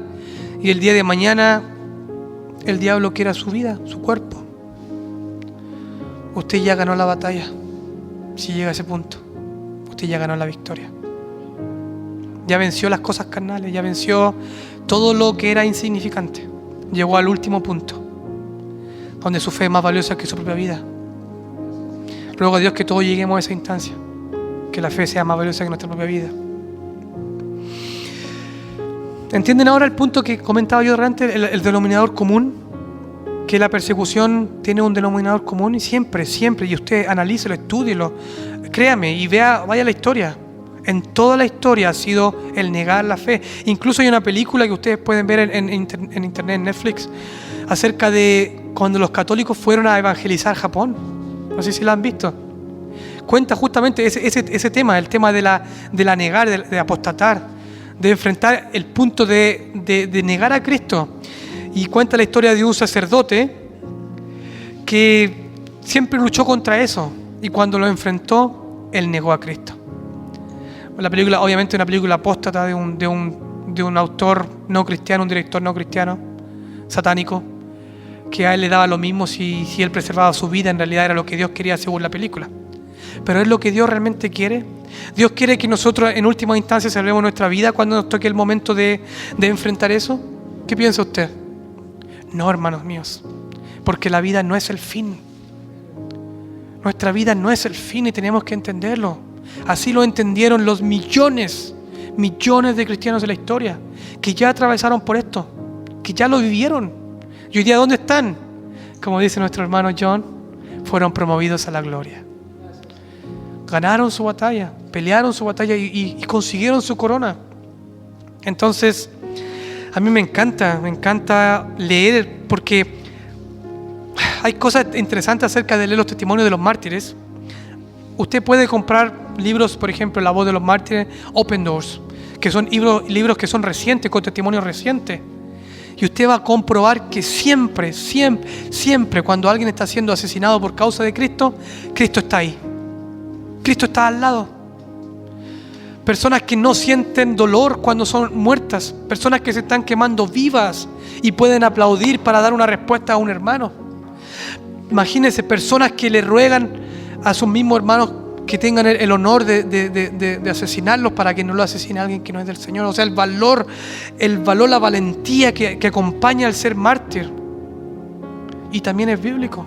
S2: y el día de mañana el diablo quiera su vida, su cuerpo. Usted ya ganó la batalla. Si llega a ese punto, usted ya ganó la victoria. Ya venció las cosas carnales, ya venció todo lo que era insignificante. Llegó al último punto, donde su fe es más valiosa que su propia vida. Ruego a Dios que todos lleguemos a esa instancia, que la fe sea más valiosa que nuestra propia vida. ¿Entienden ahora el punto que comentaba yo delante, el denominador común? Que la persecución tiene un denominador común y siempre, y usted analícelo, estúdielo, créame y vaya la historia. en toda la historia ha sido el negar la fe. Incluso hay una película que ustedes pueden ver en internet, en Netflix, acerca de cuando los católicos fueron a evangelizar Japón. No sé si la han visto. Cuenta justamente ese tema, el tema de la negar, de apostatar, de enfrentar el punto de negar a Cristo. Y cuenta la historia de un sacerdote que siempre luchó contra eso, y cuando lo enfrentó, él negó a Cristo. La película, obviamente, una película apóstata de un autor no cristiano, un director no cristiano, satánico, que a él le daba lo mismo si él preservaba su vida. En realidad era lo que Dios quería según la película. Pero ¿es lo que Dios realmente quiere? ¿Dios quiere que nosotros en última instancia salvemos nuestra vida cuando nos toque el momento de enfrentar eso? ¿Qué piensa usted? No, hermanos míos, porque la vida no es el fin. Nuestra vida no es el fin y tenemos que entenderlo. Así lo entendieron los millones de cristianos de la historia, que ya atravesaron por esto, que ya lo vivieron. ¿Y hoy día dónde están? Como dice nuestro hermano John, fueron promovidos a la gloria. Ganaron su batalla, pelearon su batalla y consiguieron su corona. Entonces, a mí me encanta leer, porque hay cosas interesantes acerca de leer los testimonios de los mártires. Usted puede comprar libros, por ejemplo, La voz de los mártires, Open Doors, que son libros que son recientes, con testimonios recientes. Y usted va a comprobar que siempre cuando alguien está siendo asesinado por causa de Cristo, Cristo está ahí. Cristo está al lado. Personas que no sienten dolor cuando son muertas. Personas que se están quemando vivas y pueden aplaudir para dar una respuesta a un hermano. Imagínense, personas que le ruegan a sus mismos hermanos que tengan el honor de asesinarlos para que no lo asesine alguien que no es del Señor. O sea, el valor, la valentía que acompaña al ser mártir. Y también es bíblico.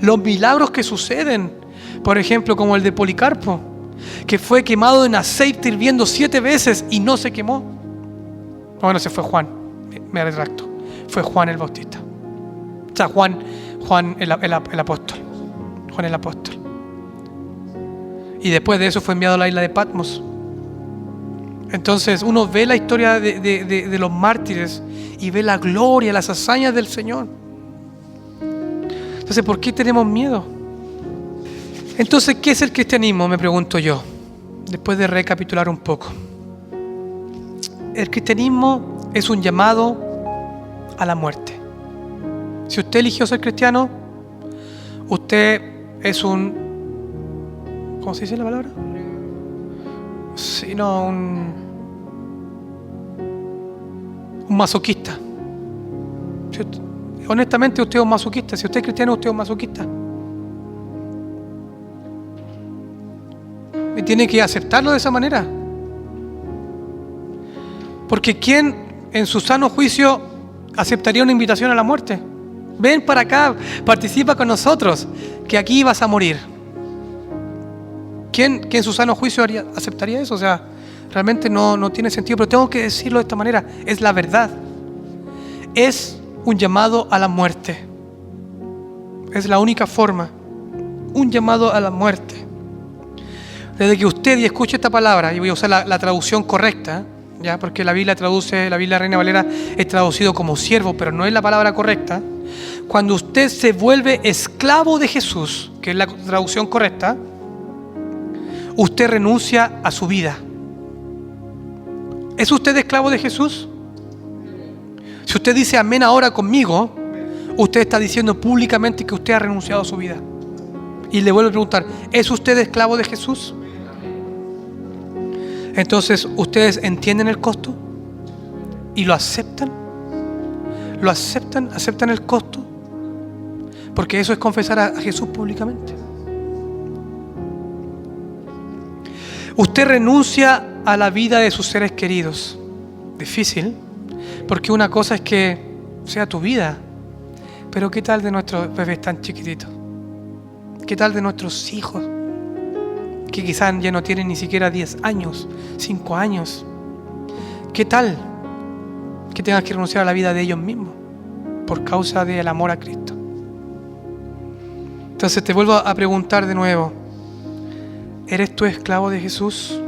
S2: Los milagros que suceden, por ejemplo, como el de Policarpo, que fue quemado en aceite hirviendo 7 veces y no se quemó. Bueno, ese fue Juan, me retracto. Fue Juan el Bautista. O sea, Juan el apóstol. Juan el apóstol. Y después de eso fue enviado a la isla de Patmos. Entonces uno ve la historia de los mártires y ve la gloria, las hazañas del Señor. Entonces, ¿por qué tenemos miedo? Entonces, ¿qué es el cristianismo? Me pregunto yo, después de recapitular un poco. El cristianismo es un llamado a la muerte. Si usted eligió ser cristiano, usted es un... ¿Cómo se dice la palabra? Sí, no, un masoquista. Honestamente, usted es un masoquista. Si usted es cristiano, usted es un masoquista. Y tiene que aceptarlo de esa manera. Porque ¿quién en su sano juicio aceptaría una invitación a la muerte? Ven para acá, participa con nosotros, que aquí vas a morir. ¿Quién en su sano juicio aceptaría eso? O sea, realmente no tiene sentido, pero tengo que decirlo de esta manera. Es la verdad. Es un llamado a la muerte. Es la única forma. Un llamado a la muerte. Desde que usted escuche esta palabra, y voy a usar la traducción correcta, ¿ya? Porque la Biblia Reina Valera es traducido como siervo, pero no es la palabra correcta. Cuando usted se vuelve esclavo de Jesús, que es la traducción correcta, usted renuncia a su vida. ¿Es usted esclavo de Jesús? Si usted dice amén ahora conmigo, usted está diciendo públicamente que usted ha renunciado a su vida. Y le vuelvo a preguntar, ¿es usted esclavo de Jesús? Entonces, ¿ustedes entienden el costo? ¿Y lo aceptan? ¿Lo aceptan? ¿Aceptan el costo? Porque eso es confesar a Jesús públicamente. Usted renuncia a la vida de sus seres queridos. Difícil, porque una cosa es que sea tu vida, pero ¿qué tal de nuestros bebés tan chiquititos? ¿Qué tal de nuestros hijos? Que quizás ya no tienen ni siquiera 10 años, 5 años. ¿Qué tal que tengas que renunciar a la vida de ellos mismos por causa del amor a Cristo? Entonces te vuelvo a preguntar de nuevo, ¿Eres tú esclavo de Jesús?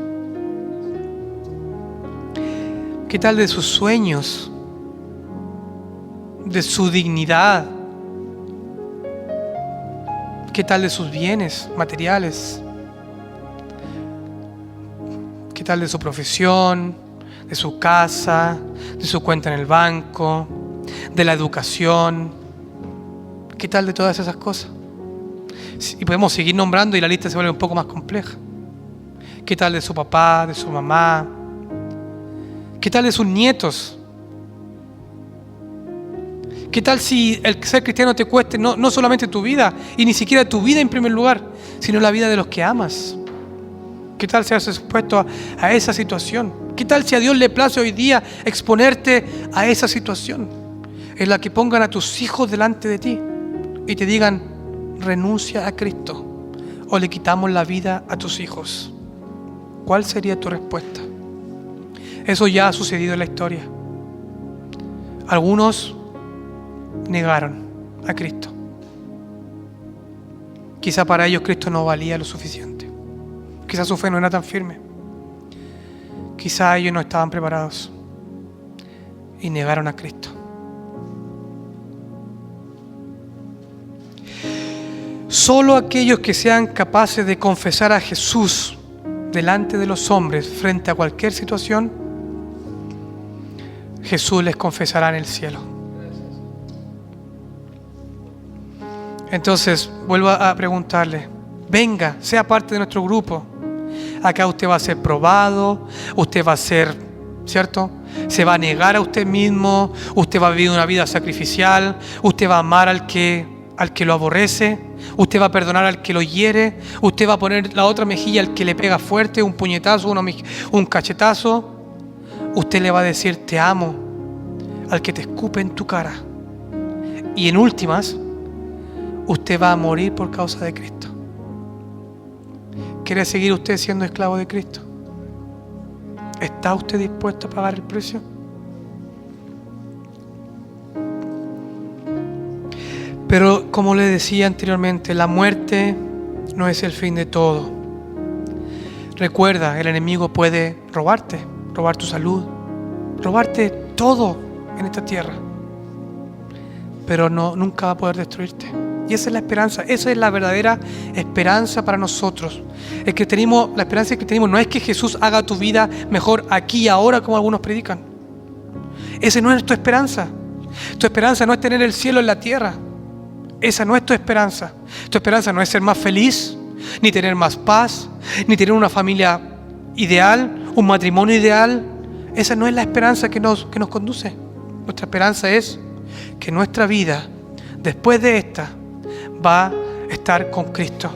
S2: ¿Qué tal de sus sueños? ¿De su dignidad? ¿Qué tal de sus bienes materiales? ¿Qué tal de su profesión? ¿De su casa? ¿De su cuenta en el banco? ¿De la educación? ¿Qué tal de todas esas cosas? Y podemos seguir nombrando y la lista se vuelve un poco más compleja. ¿Qué tal de su papá, de su mamá? ¿Qué tal de sus nietos? ¿Qué tal si el ser cristiano te cueste no solamente tu vida, y ni siquiera tu vida en primer lugar, sino la vida de los que amas? ¿Qué tal si has expuesto a esa situación? ¿Qué tal si a Dios le place hoy día exponerte a esa situación en la que pongan a tus hijos delante de ti y te digan, renuncia a Cristo o le quitamos la vida a tus hijos? ¿Cuál sería tu respuesta? Eso ya ha sucedido en la historia. Algunos negaron a Cristo. Quizá para ellos Cristo no valía lo suficiente. Quizá su fe no era tan firme. Quizá ellos no estaban preparados y negaron a Cristo. Solo aquellos que sean capaces de confesar a Jesús delante de los hombres frente a cualquier situación, Jesús les confesará en el cielo. Entonces, vuelvo a preguntarle, venga, sea parte de nuestro grupo. Acá usted va a ser probado, usted va a ser, ¿cierto? Se va a negar a usted mismo, usted va a vivir una vida sacrificial, usted va a amar al que lo aborrece, usted va a perdonar al que lo hiere, usted va a poner la otra mejilla al que le pega fuerte, un puñetazo, un cachetazo. Usted le va a decir te amo al que te escupe en tu cara. Y en últimas, usted va a morir por causa de Cristo. ¿Quiere seguir usted siendo esclavo de Cristo? ¿Está usted dispuesto a pagar el precio? Pero como le decía anteriormente, la muerte no es el fin de todo. Recuerda, el enemigo puede robarte, robar tu salud, robarte todo en esta tierra, pero nunca va a poder destruirte. Y esa es la esperanza, esa es la verdadera esperanza para nosotros. La esperanza que tenemos no es que Jesús haga tu vida mejor aquí y ahora como algunos predican. Esa no es tu esperanza. Tu esperanza no es tener el cielo en la tierra. Esa no es tu esperanza. Tu esperanza no es ser más feliz, ni tener más paz, ni tener una familia ideal, un matrimonio ideal. Esa no es la esperanza que nos conduce. Nuestra esperanza es que nuestra vida, después de esta, va a estar con Cristo,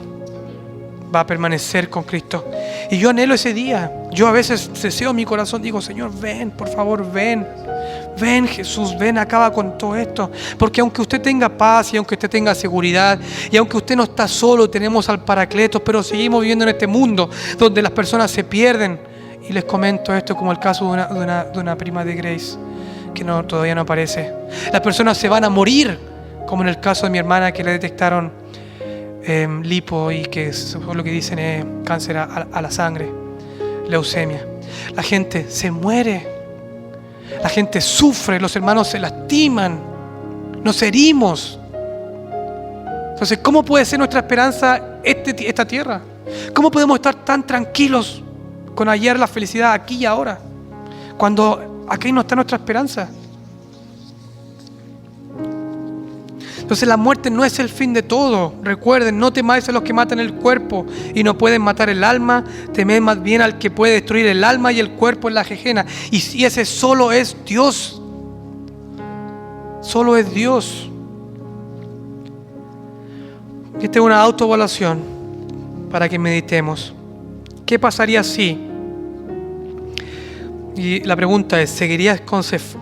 S2: va a permanecer con Cristo. Y yo anhelo ese día. Yo a veces deseo en mi corazón, digo, Señor, ven, por favor, ven Jesús, ven, acaba con todo esto. Porque aunque usted tenga paz y aunque usted tenga seguridad y aunque usted no está solo, tenemos al Paracletos, pero seguimos viviendo en este mundo donde las personas se pierden. Y les comento esto como el caso de una prima de Grace que todavía no aparece. Las personas se van a morir, como en el caso de mi hermana que le detectaron lipo y que según lo que dicen es cáncer a la sangre, leucemia. La gente se muere, la gente sufre, los hermanos se lastiman, nos herimos. Entonces, ¿cómo puede ser nuestra esperanza esta tierra? ¿Cómo podemos estar tan tranquilos con hallar la felicidad aquí y ahora, cuando aquí no está nuestra esperanza? Entonces la muerte no es el fin de todo. Recuerden, no temáis a los que matan el cuerpo y no pueden matar el alma. Temed más bien al que puede destruir el alma y el cuerpo en la gehenna. Y si ese solo es Dios. Solo es Dios. Esta es una autoevaluación para que meditemos. ¿Qué pasaría si? Y la pregunta es, ¿seguirías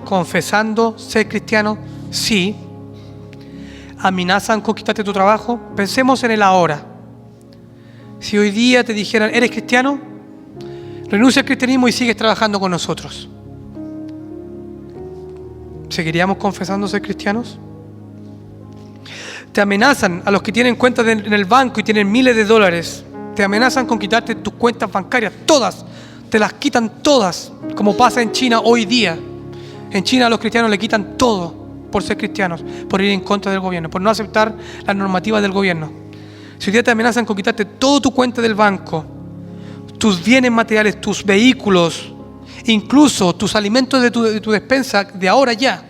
S2: confesando ser cristiano? Sí. ¿Amenazan con quitarte tu trabajo? Pensemos en el ahora. Si hoy día te dijeran, ¿eres cristiano? Renuncia al cristianismo y sigues trabajando con nosotros. ¿Seguiríamos confesando ser cristianos? Te amenazan a los que tienen cuentas en el banco y tienen miles de dólares Te amenazan con quitarte tus cuentas bancarias, todas. Te las quitan todas, como pasa en China hoy día. En China a los cristianos le quitan todo por ser cristianos, por ir en contra del gobierno, por no aceptar las normativas del gobierno. Si hoy día te amenazan con quitarte toda tu cuenta del banco, tus bienes materiales, tus vehículos, incluso tus alimentos de tu despensa de ahora ya,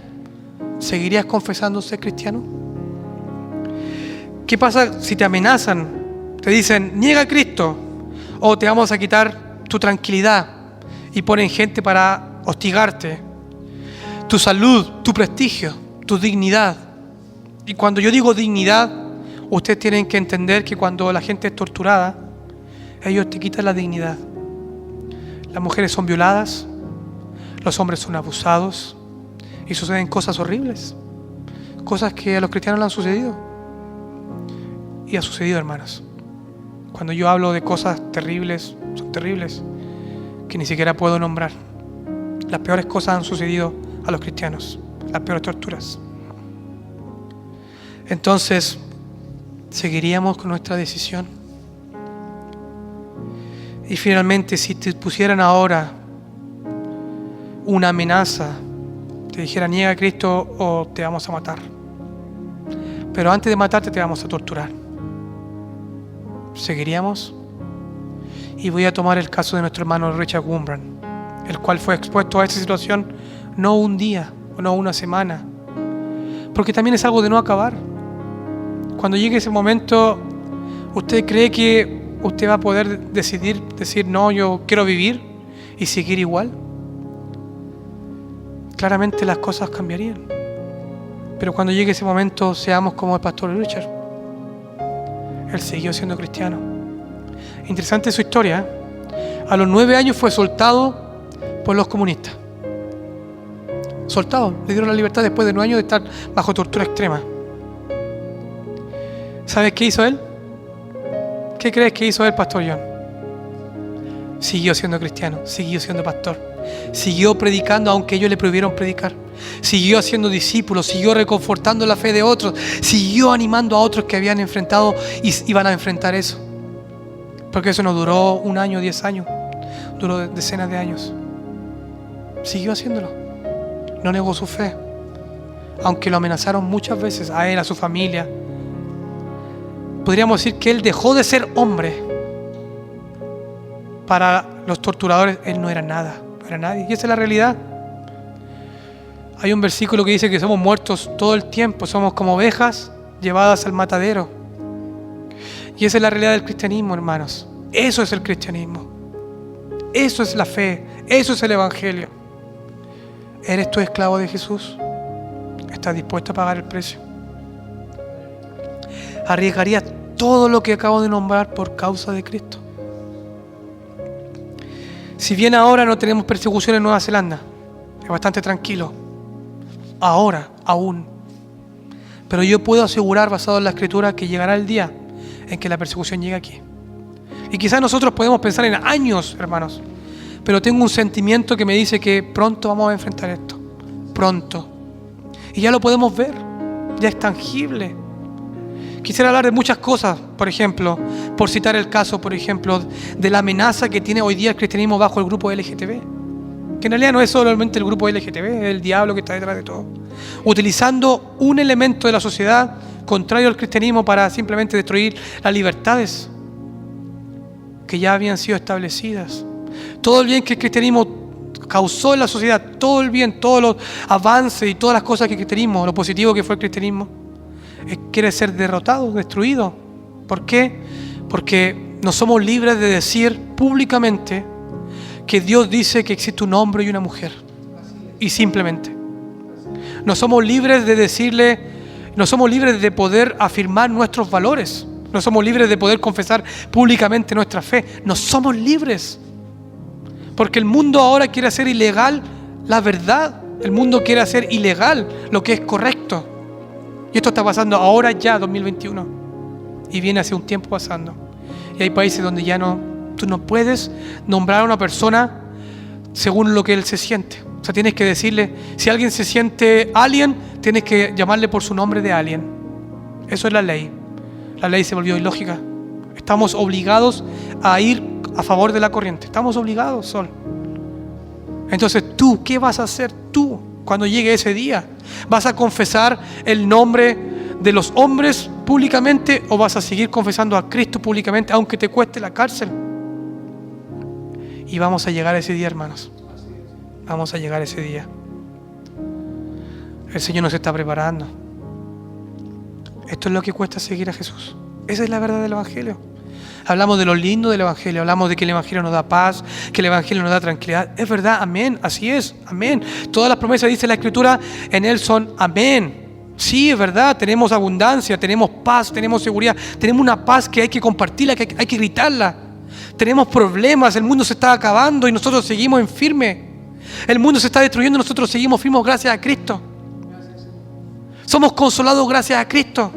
S2: ¿seguirías confesando ser cristiano? ¿Qué pasa si te amenazan? Te dicen, niega a Cristo, o te vamos a quitar tu tranquilidad, y ponen gente para hostigarte, tu salud, tu prestigio, tu dignidad. Y cuando yo digo dignidad, ustedes tienen que entender que cuando la gente es torturada, ellos te quitan la dignidad. Las mujeres son violadas, los hombres son abusados, y suceden cosas horribles, cosas que a los cristianos le han sucedido. Y ha sucedido, hermanos. Cuando yo hablo de cosas terribles, son terribles, que ni siquiera puedo nombrar. Las peores cosas han sucedido a los cristianos, las peores torturas. Entonces, ¿seguiríamos con nuestra decisión? Y finalmente, si te pusieran ahora una amenaza, te dijera niega a Cristo o te vamos a matar, pero antes de matarte te vamos a torturar, ¿seguiríamos? Y voy a tomar el caso de nuestro hermano Richard Wurmbrand, el cual fue expuesto a esta situación no un día o no una semana, porque también es algo de no acabar. Cuando llegue ese momento, ¿usted cree que usted va a poder decir no, yo quiero vivir y seguir igual? Claramente las cosas cambiarían. Pero cuando llegue ese momento, seamos como el pastor Richard. Él siguió siendo cristiano. Interesante su historia, ¿eh? A los 9 años fue soltado por los comunistas. Soltado, le dieron la libertad después de 9 años de estar bajo tortura extrema. ¿Sabes qué hizo él? ¿Qué crees que hizo él, Pastor John? Siguió siendo cristiano, siguió siendo pastor, siguió predicando aunque ellos le prohibieron predicar, siguió haciendo discípulos, siguió reconfortando la fe de otros, siguió animando a otros que habían enfrentado y iban a enfrentar eso. Porque eso no duró 1 año, 10 años, duró decenas de años. Siguió haciéndolo, no negó su fe, aunque lo amenazaron muchas veces a él, a su familia. Podríamos decir que él dejó de ser hombre. Para los torturadores, él no era nada, no era nadie. Y esa es la realidad. Hay un versículo que dice que somos muertos todo el tiempo, somos como ovejas llevadas al matadero. Y esa es la realidad del cristianismo, hermanos. Eso es el cristianismo. Eso es la fe, eso es el evangelio. ¿Eres tú esclavo de Jesús? ¿Estás dispuesto a pagar el precio? ¿Arriesgarías todo lo que acabo de nombrar por causa de Cristo? Si bien ahora no tenemos persecución en Nueva Zelanda, es bastante tranquilo. Ahora, aún. Pero yo puedo asegurar, basado en la Escritura, que llegará el día en que la persecución llegue aquí. Y quizás nosotros podemos pensar en años, hermanos, pero tengo un sentimiento que me dice que pronto vamos a enfrentar esto. Pronto. Y ya lo podemos ver. Ya es tangible. Quisiera hablar de muchas cosas, por ejemplo, por citar el caso, por ejemplo, de la amenaza que tiene hoy día el cristianismo bajo el grupo LGTB. Que en realidad no es solamente el grupo LGTB, es el diablo que está detrás de todo. Utilizando un elemento de la sociedad contrario al cristianismo para simplemente destruir las libertades que ya habían sido establecidas. Todo el bien que el cristianismo causó en la sociedad, todo el bien, todos los avances y todas las cosas que el cristianismo, lo positivo que fue el cristianismo, quiere ser derrotado, destruido. ¿Por qué? Porque no somos libres de decir públicamente que Dios dice que existe un hombre y una mujer. Y simplemente. No somos libres de decirle, no somos libres de poder afirmar nuestros valores. No somos libres de poder confesar públicamente nuestra fe. No somos libres. Porque el mundo ahora quiere hacer ilegal la verdad. El mundo quiere hacer ilegal lo que es correcto. Y esto está pasando ahora ya, 2021. Y viene hace un tiempo pasando. Y hay países donde ya tú no puedes nombrar a una persona según lo que él se siente. O sea, tienes que decirle, si alguien se siente alien, tienes que llamarle por su nombre de alien. Eso es la ley. La ley se volvió ilógica. Estamos obligados a ir a favor de la corriente. Estamos obligados, Sol. Entonces tú, ¿qué vas a hacer tú cuando llegue ese día? ¿Vas a confesar el nombre de los hombres públicamente o vas a seguir confesando a Cristo públicamente aunque te cueste la cárcel? Y vamos a llegar a ese día, hermanos. Vamos a llegar a ese día. El Señor nos está preparando. Esto es lo que cuesta seguir a Jesús. Esa es la verdad del Evangelio. Hablamos de lo lindo del Evangelio, hablamos de que el Evangelio nos da paz, que el Evangelio nos da tranquilidad. Es verdad, amén, así es, amén. Todas las promesas, dice la Escritura, en Él son amén. Sí, es verdad, tenemos abundancia, tenemos paz, tenemos seguridad, tenemos una paz que hay que compartirla, que hay que gritarla. Tenemos problemas, el mundo se está acabando y nosotros seguimos en firme. El mundo se está destruyendo y nosotros seguimos firmes gracias a Cristo. Somos consolados gracias a Cristo.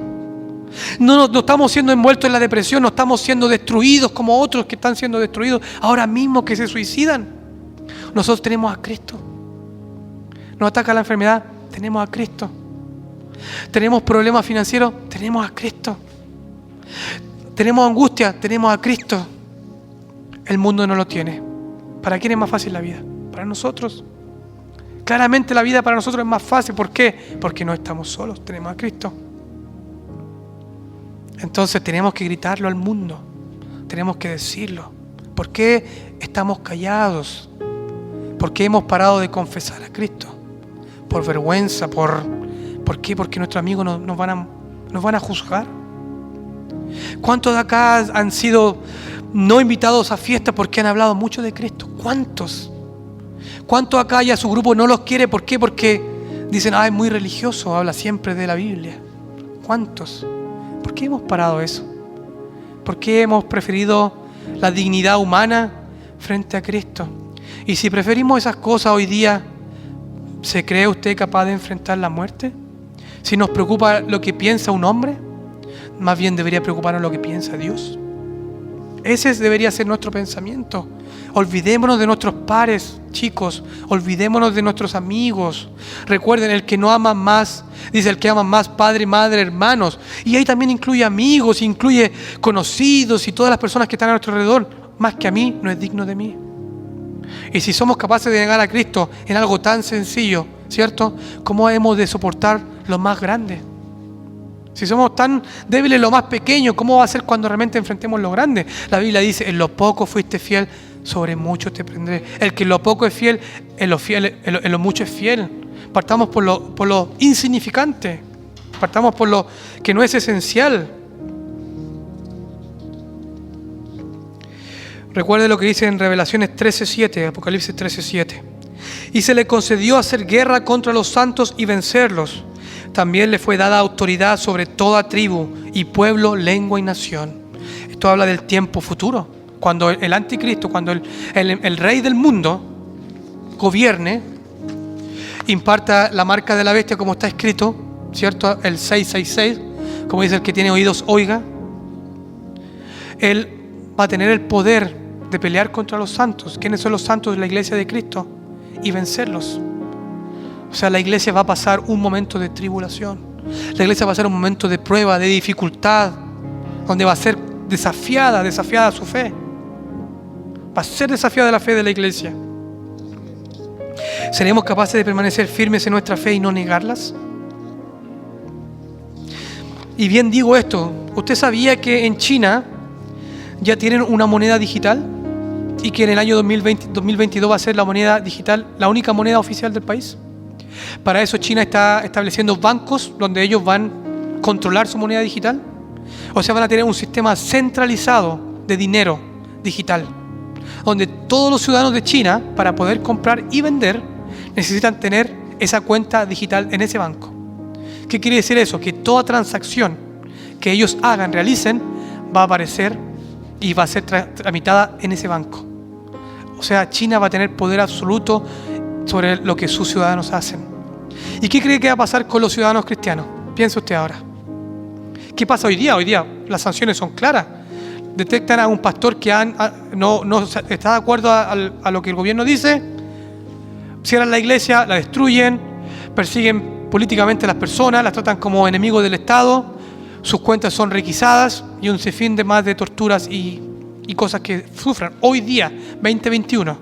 S2: No estamos siendo envueltos en la depresión, no estamos siendo destruidos como otros que están siendo destruidos ahora mismo, que se suicidan. Nosotros tenemos a Cristo. Nos ataca la enfermedad, tenemos a Cristo. Tenemos problemas financieros, tenemos a Cristo. Tenemos angustia, tenemos a Cristo. El mundo no lo tiene. ¿Para quién es más fácil la vida? Para nosotros. Claramente la vida para nosotros es más fácil. ¿Por qué? Porque no estamos solos, tenemos a Cristo. Entonces tenemos que gritarlo al mundo, tenemos que decirlo. ¿Por qué estamos callados? ¿Por qué hemos parado de confesar a Cristo? Por vergüenza, ¿por qué? Porque nuestros amigos nos van a juzgar. ¿Cuántos de acá han sido no invitados a fiestas porque han hablado mucho de Cristo? ¿Cuántos? ¿Cuántos acá ya su grupo no los quiere? ¿Por qué? Porque dicen, es muy religioso, habla siempre de la Biblia. ¿Cuántos? ¿Por qué hemos parado eso? ¿Por qué hemos preferido la dignidad humana frente a Cristo? Y si preferimos esas cosas hoy día, ¿se cree usted capaz de enfrentar la muerte? Si nos preocupa lo que piensa un hombre, más bien debería preocuparnos lo que piensa Dios. Ese debería ser nuestro pensamiento. Olvidémonos de nuestros pares, chicos. Olvidémonos de nuestros amigos. Recuerden, el que no ama más, dice el que ama más padre, madre, hermanos. Y ahí también incluye amigos, incluye conocidos y todas las personas que están a nuestro alrededor. Más que a mí, no es digno de mí. Y si somos capaces de negar a Cristo en algo tan sencillo, ¿cierto? ¿Cómo hemos de soportar lo más grande? Si somos tan débiles en lo más pequeño, ¿cómo va a ser cuando realmente enfrentemos lo grande? La Biblia dice, en lo poco fuiste fiel, sobre mucho te prendré. El que en lo poco es fiel, en lo mucho es fiel. Partamos por lo insignificante. Partamos por lo que no es esencial. Recuerde lo que dice en Revelaciones 13:7, Apocalipsis 13:7. Y se le concedió hacer guerra contra los santos y vencerlos. También le fue dada autoridad sobre toda tribu y pueblo, lengua y nación. Esto habla del tiempo futuro. Cuando el anticristo, cuando el rey del mundo gobierne, imparta la marca de la bestia como está escrito, ¿cierto? El 666, como dice el que tiene oídos, oiga. Él va a tener el poder de pelear contra los santos. ¿Quiénes son los santos de la iglesia de Cristo? Y vencerlos. O sea, la iglesia va a pasar un momento de tribulación. La iglesia va a pasar un momento de prueba, de dificultad, donde va a ser desafiada su fe. Va a ser desafiada la fe de la iglesia. ¿Seremos capaces de permanecer firmes en nuestra fe y no negarlas? Y bien digo esto, ¿usted sabía que en China ya tienen una moneda digital? Y que en el año 2022 va a ser la moneda digital, la única moneda oficial del país. Para eso China está estableciendo bancos donde ellos van a controlar su moneda digital. O sea, van a tener un sistema centralizado de dinero digital, donde todos los ciudadanos de China, para poder comprar y vender, necesitan tener esa cuenta digital en ese banco. ¿Qué quiere decir eso? Que toda transacción que ellos realicen, va a aparecer y va a ser tramitada en ese banco. O sea, China va a tener poder absoluto sobre lo que sus ciudadanos hacen. ¿Y qué cree que va a pasar con los ciudadanos cristianos? Piense usted ahora. ¿Qué pasa hoy día? Hoy día las sanciones son claras. Detectan a un pastor que no está de acuerdo a lo que el gobierno dice, cierran la iglesia, la destruyen, persiguen políticamente a las personas, las tratan como enemigos del Estado, sus cuentas son requisadas y un sinfín de más de torturas y cosas que sufran. Hoy día, 2021,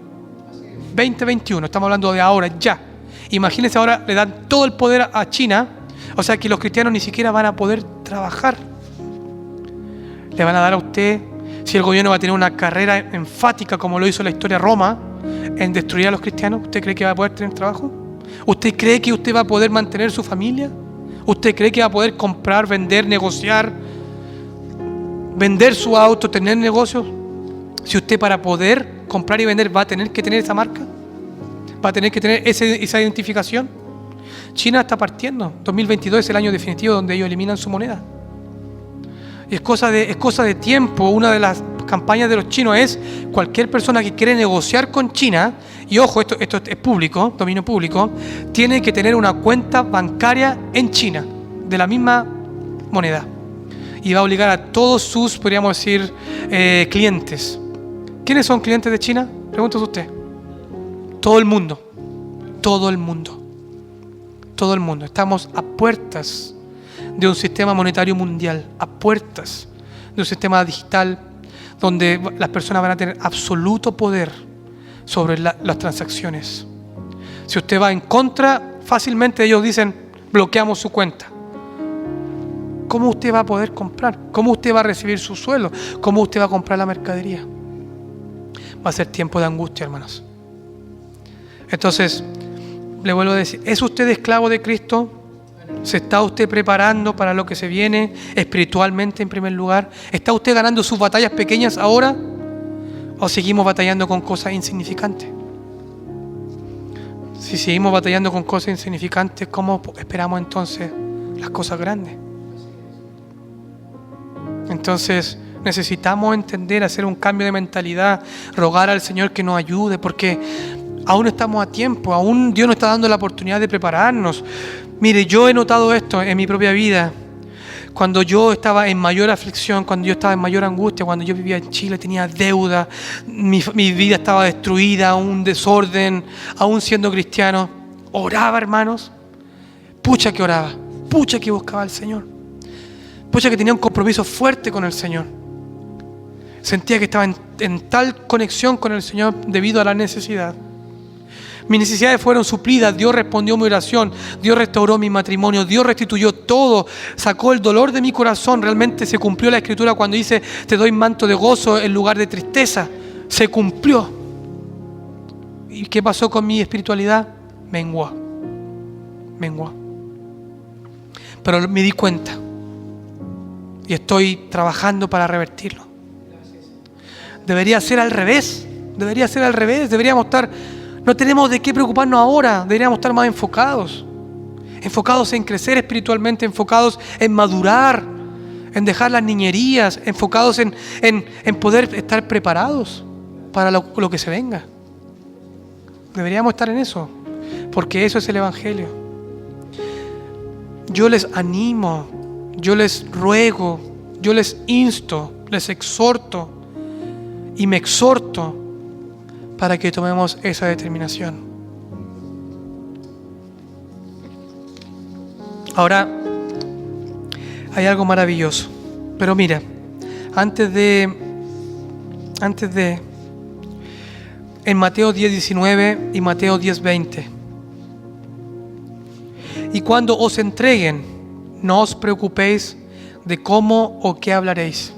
S2: estamos hablando de ahora, ya. Imagínense ahora, le dan todo el poder a China, o sea que los cristianos ni siquiera van a poder trabajar. Le van a dar a usted, si el gobierno va a tener una carrera enfática como lo hizo la historia de Roma, en destruir a los cristianos, ¿usted cree que va a poder tener trabajo? ¿Usted cree que usted va a poder mantener su familia? ¿Usted cree que va a poder comprar, vender, negociar, vender su auto, tener negocios? Si usted para poder comprar y vender va a tener que tener esa marca, va a tener que tener esa identificación. China está partiendo. 2022 es el año definitivo donde ellos eliminan su moneda. Y es cosa de tiempo. Una de las campañas de los chinos es cualquier persona que quiere negociar con China, y ojo, esto es público, dominio público, tiene que tener una cuenta bancaria en China, de la misma moneda. Y va a obligar a todos sus, podríamos decir, clientes. ¿Quiénes son clientes de China? Pregúntese usted. Todo el mundo. Todo el mundo. Todo el mundo. Estamos a puertas de un sistema monetario mundial, a puertas de un sistema digital donde las personas van a tener absoluto poder sobre las transacciones. Si usted va en contra, fácilmente ellos dicen, bloqueamos su cuenta. ¿Cómo usted va a poder comprar? ¿Cómo usted va a recibir su sueldo? ¿Cómo usted va a comprar la mercadería? Va a ser tiempo de angustia, hermanos. Entonces, le vuelvo a decir, ¿es usted esclavo de Cristo? ¿Se está usted preparando para lo que se viene espiritualmente en primer lugar? ¿Está usted ganando sus batallas pequeñas ahora? ¿O seguimos batallando con cosas insignificantes? Si seguimos batallando con cosas insignificantes, ¿cómo esperamos entonces las cosas grandes? Entonces necesitamos entender, hacer un cambio de mentalidad, rogar al Señor que nos ayude, porque aún estamos a tiempo, aún Dios nos está dando la oportunidad de prepararnos. Mire, yo he notado esto en mi propia vida. Cuando yo estaba en mayor aflicción, cuando yo estaba en mayor angustia, cuando yo vivía en Chile, tenía deuda, mi vida estaba destruida, un desorden, aún siendo cristiano, oraba, hermanos. Pucha que oraba, pucha que buscaba al Señor, pucha que tenía un compromiso fuerte con el Señor. Sentía que estaba en tal conexión con el Señor debido a la necesidad. Mis necesidades fueron suplidas, Dios respondió mi oración, Dios restauró mi matrimonio, Dios restituyó todo, sacó el dolor de mi corazón. Realmente se cumplió la Escritura cuando dice, te doy manto de gozo en lugar de tristeza. Se cumplió. ¿Y qué pasó con mi espiritualidad? Menguó. Pero me di cuenta y estoy trabajando para revertirlo. Debería ser al revés, deberíamos estar... No tenemos de qué preocuparnos ahora, deberíamos estar más enfocados en crecer espiritualmente, enfocados en madurar, en dejar las niñerías, enfocados en poder estar preparados para lo que se venga. Deberíamos estar en eso, porque eso es el Evangelio. Yo les animo, yo les ruego, yo les insto, les exhorto y me exhorto para que tomemos esa determinación. Ahora, hay algo maravilloso. Pero mira, antes de en Mateo 10:19 y Mateo 10:20. Y cuando os entreguen, no os preocupéis de cómo o qué hablaréis.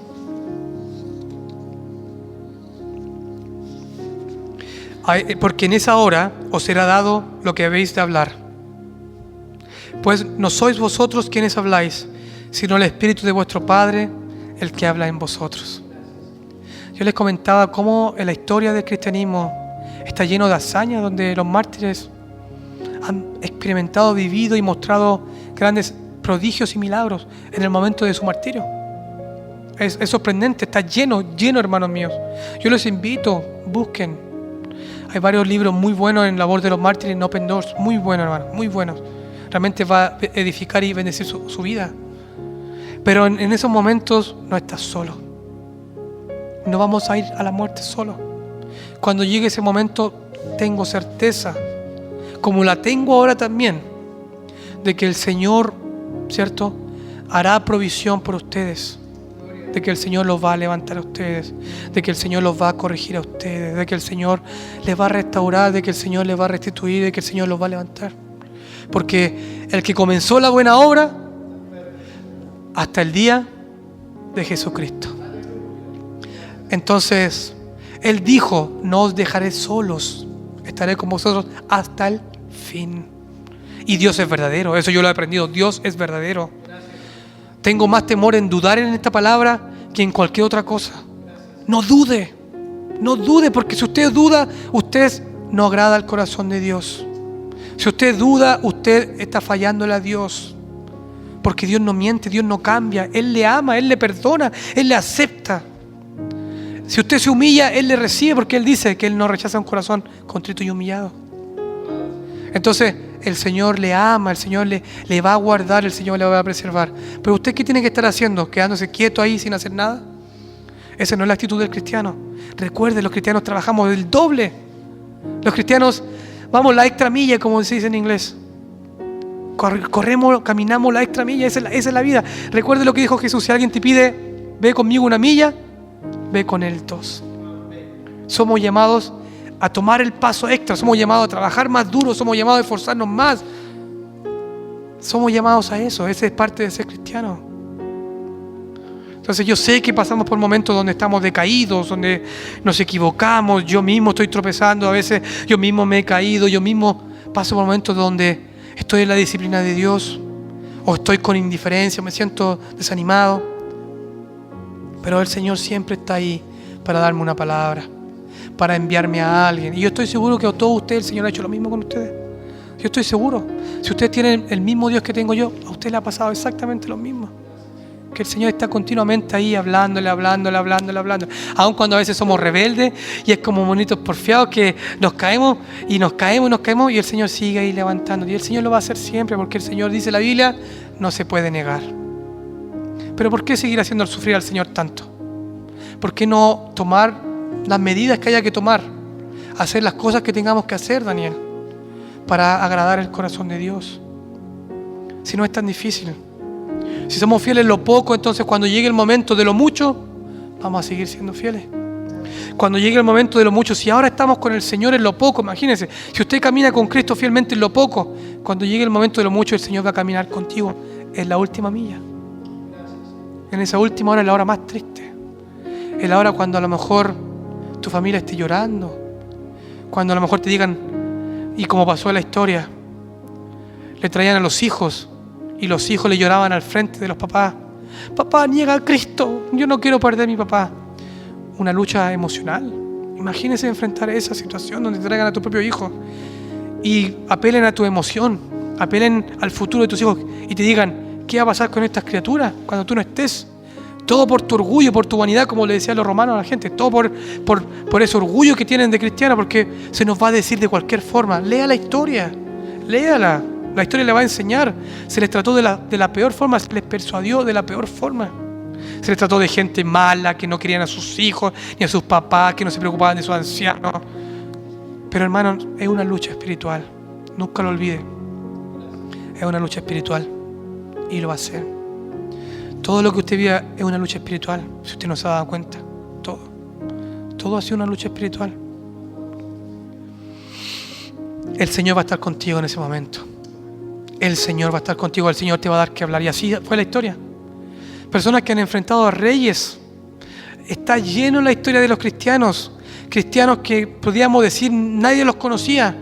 S2: Porque en esa hora os será dado lo que habéis de hablar. Pues no sois vosotros quienes habláis, sino el Espíritu de vuestro Padre, el que habla en vosotros. Yo les comentaba cómo en la historia del cristianismo está lleno de hazañas, donde los mártires han experimentado, vivido y mostrado grandes prodigios y milagros en el momento de su martirio. Es sorprendente, está lleno, hermanos míos. Yo les invito, busquen. Hay varios libros muy buenos en labor de los mártires en Open Doors, muy buenos, hermano, muy buenos. Realmente va a edificar y bendecir su vida. Pero en esos momentos no estás solo. No vamos a ir a la muerte solo. Cuando llegue ese momento, tengo certeza, como la tengo ahora también, de que el Señor, ¿cierto?, hará provisión por ustedes, de que el Señor los va a levantar a ustedes, de que el Señor los va a corregir a ustedes, de que el Señor les va a restaurar, de que el Señor les va a restituir, de que el Señor los va a levantar. Porque el que comenzó la buena obra hasta el día de Jesucristo. Entonces, Él dijo, no os dejaré solos, estaré con vosotros hasta el fin. Y Dios es verdadero, eso yo lo he aprendido, Dios es verdadero. Tengo más temor en dudar en esta palabra que en cualquier otra cosa. No dude, porque si usted duda, usted no agrada al corazón de Dios. Si usted duda, usted está fallándole a Dios. Porque Dios no miente, Dios no cambia. Él le ama, Él le perdona, Él le acepta. Si usted se humilla, Él le recibe, porque Él dice que Él no rechaza un corazón contrito y humillado. Entonces, el Señor le ama, el Señor le va a guardar, el Señor le va a preservar. Pero usted, ¿qué tiene que estar haciendo? ¿Quedándose quieto ahí sin hacer nada? Esa no es la actitud del cristiano. Recuerde, los cristianos trabajamos el doble. Los cristianos vamos la extra milla, como se dice en inglés. Corremos, caminamos la extra milla, esa es la vida. Recuerde lo que dijo Jesús: si alguien te pide, ve conmigo una milla, ve con él 2. Somos llamados a tomar el paso extra, somos llamados a trabajar más duro, somos llamados a esforzarnos más. Somos llamados a eso, esa es parte de ser cristiano. Entonces yo sé que pasamos por momentos donde estamos decaídos, donde nos equivocamos, yo mismo estoy tropezando, a veces yo mismo me he caído, yo mismo paso por momentos donde estoy en la disciplina de Dios, o estoy con indiferencia, me siento desanimado. Pero el Señor siempre está ahí para darme una palabra, para enviarme a alguien. Y yo estoy seguro que a todos ustedes el Señor ha hecho lo mismo con ustedes. Yo estoy seguro. Si ustedes tienen el mismo Dios que tengo yo, a usted le ha pasado exactamente lo mismo. Que el Señor está continuamente ahí hablándole. Aun cuando a veces somos rebeldes y es como monitos porfiados que nos caemos y el Señor sigue ahí levantando. Y el Señor lo va a hacer siempre, porque el Señor, dice la Biblia, no se puede negar. Pero ¿por qué seguir haciendo sufrir al Señor tanto? ¿Por qué no tomar las medidas que haya que tomar? Hacer las cosas que tengamos que hacer, Daniel, para agradar el corazón de Dios. Si no es tan difícil. Si somos fieles en lo poco, entonces cuando llegue el momento de lo mucho, vamos a seguir siendo fieles. Cuando llegue el momento de lo mucho, si ahora estamos con el Señor en lo poco, imagínense, si usted camina con Cristo fielmente en lo poco, cuando llegue el momento de lo mucho, el Señor va a caminar contigo en la última milla. En esa última hora es la hora más triste. Es la hora cuando a lo mejor tu familia esté llorando, cuando a lo mejor te digan, y como pasó en la historia, le traían a los hijos y los hijos le lloraban al frente de los papás: papá, niega a Cristo, yo no quiero perder a mi papá. Una lucha emocional. Imagínense enfrentar esa situación donde te traigan a tu propio hijo y apelen a tu emoción, apelen al futuro de tus hijos y te digan: ¿qué va a pasar con estas criaturas cuando tú no estés? Todo por tu orgullo, por tu vanidad, como le decían los romanos a la gente. Todo por ese orgullo que tienen de cristiano, porque se nos va a decir de cualquier forma. Lea la historia, léala. La historia le va a enseñar. Se les trató de la peor forma, se les persuadió de la peor forma. Se les trató de gente mala, que no querían a sus hijos, ni a sus papás, que no se preocupaban de sus ancianos. Pero hermano, es una lucha espiritual. Nunca lo olvide. Es una lucha espiritual. Y lo va a ser. Todo lo que usted vive es una lucha espiritual, si usted no se ha dado cuenta. Todo ha sido una lucha espiritual. El Señor va a estar contigo en ese momento. El Señor va a estar contigo, el Señor te va a dar que hablar. Y así fue la historia. Personas que han enfrentado a reyes. Está lleno la historia de los cristianos. Cristianos que podríamos decir nadie los conocía.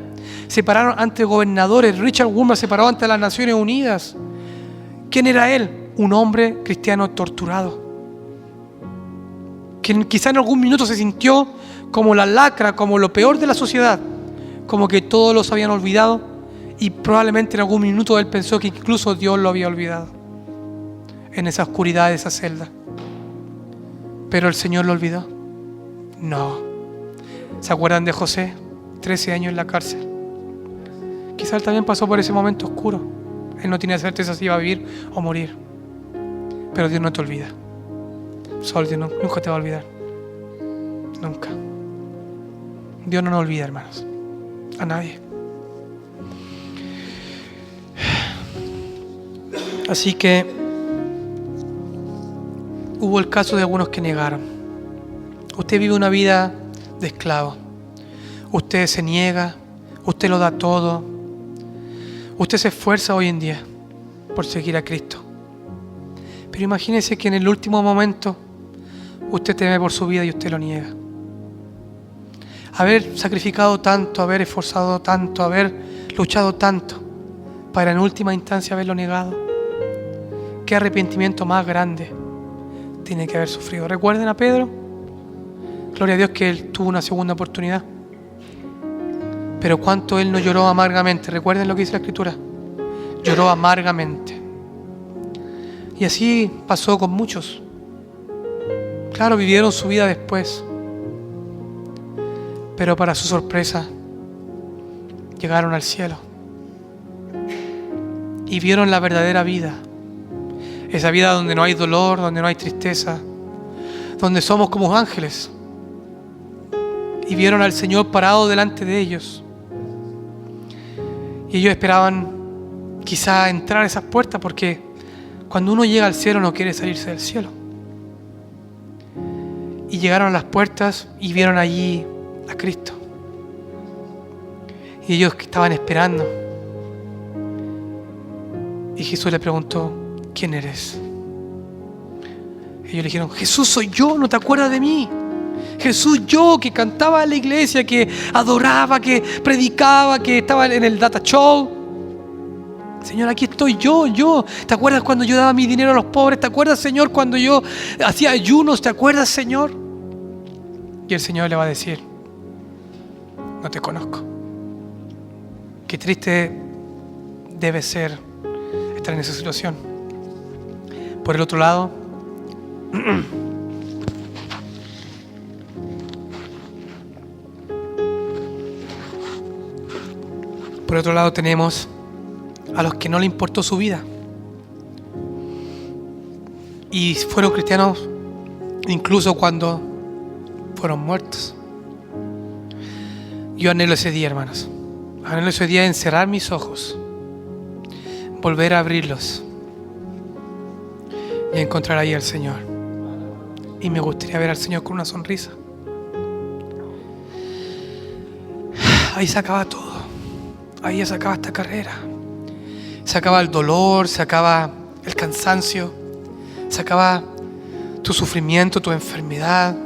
S2: Se pararon ante gobernadores. Richard Woodman se paró ante las Naciones Unidas. ¿Quién era él? Un hombre cristiano torturado, que quizá en algún minuto se sintió como la lacra, como lo peor de la sociedad, como que todos los habían olvidado, y probablemente en algún minuto él pensó que incluso Dios lo había olvidado en esa oscuridad de esa celda. Pero el Señor lo olvidó. No. ¿Se acuerdan de José? 13 años en la cárcel. Quizá él también pasó por ese momento oscuro. Él no tenía certeza si iba a vivir o morir. Pero Dios no te olvida. Solo Dios nunca te va a olvidar. Nunca. Dios no nos olvida, hermanos. A nadie. Así que hubo el caso de algunos que negaron. Usted vive una vida de esclavo. Usted se niega, usted lo da todo. Usted se esfuerza hoy en día por seguir a Cristo. Pero imagínese que en el último momento usted teme por su vida y usted lo niega. Haber sacrificado tanto, haber esforzado tanto, haber luchado tanto, para en última instancia haberlo negado. ¿Qué arrepentimiento más grande tiene que haber sufrido? ¿Recuerden a Pedro? Gloria a Dios que él tuvo una segunda oportunidad. Pero cuánto él no lloró amargamente. Recuerden lo que dice la Escritura. Lloró amargamente. Y así pasó con muchos. Claro, vivieron su vida después. Pero para su sorpresa, llegaron al cielo. Y vieron la verdadera vida. Esa vida donde no hay dolor, donde no hay tristeza, donde somos como ángeles. Y vieron al Señor parado delante de ellos. Y ellos esperaban quizá entrar a esas puertas, porque cuando uno llega al cielo no quiere salirse del cielo. Y llegaron a las puertas y vieron allí a Cristo. Y ellos que estaban esperando. Y Jesús le preguntó: ¿quién eres? Ellos le dijeron: Jesús, soy yo, ¿no te acuerdas de mí? Jesús, yo que cantaba en la iglesia, que adoraba, que predicaba, que estaba en el data show. Señor, aquí estoy yo. ¿Te acuerdas cuando yo daba mi dinero a los pobres? ¿Te acuerdas, Señor, cuando yo hacía ayunos? ¿Te acuerdas, Señor? Y el Señor le va a decir: no te conozco. Qué triste debe ser estar en esa situación. Por el otro lado, tenemos a los que no le importó su vida y fueron cristianos incluso cuando fueron muertos. Yo anhelo ese día, hermanos. Anhelo ese día de encerrar mis ojos, volver a abrirlos y encontrar ahí al Señor. Y me gustaría ver al Señor con una sonrisa. Ahí se acaba todo. Ahí ya se acaba esta carrera. Se acaba el dolor, se acaba el cansancio, se acaba tu sufrimiento, tu enfermedad.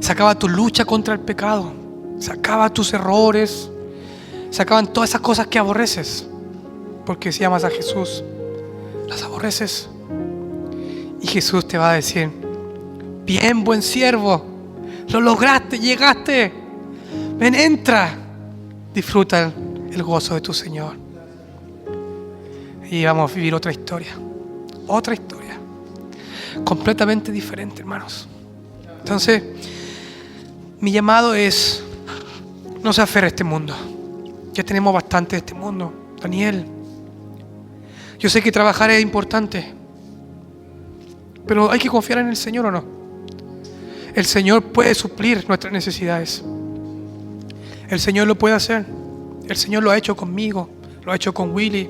S2: Se acaba tu lucha contra el pecado. Se acaban tus errores. Se acaban todas esas cosas que aborreces. Porque si amas a Jesús, las aborreces. Y Jesús te va a decir: bien, buen siervo, lo lograste, llegaste. Ven, entra. Disfruta el gozo de tu Señor. Y vamos a vivir otra historia. Otra historia. Completamente diferente, hermanos. Entonces, mi llamado es: no se aferre a este mundo. Ya tenemos bastante de este mundo. Daniel, yo sé que trabajar es importante, pero hay que confiar en el Señor, ¿o no? El Señor puede suplir nuestras necesidades. El Señor lo puede hacer. El Señor lo ha hecho conmigo, lo ha hecho con Willy.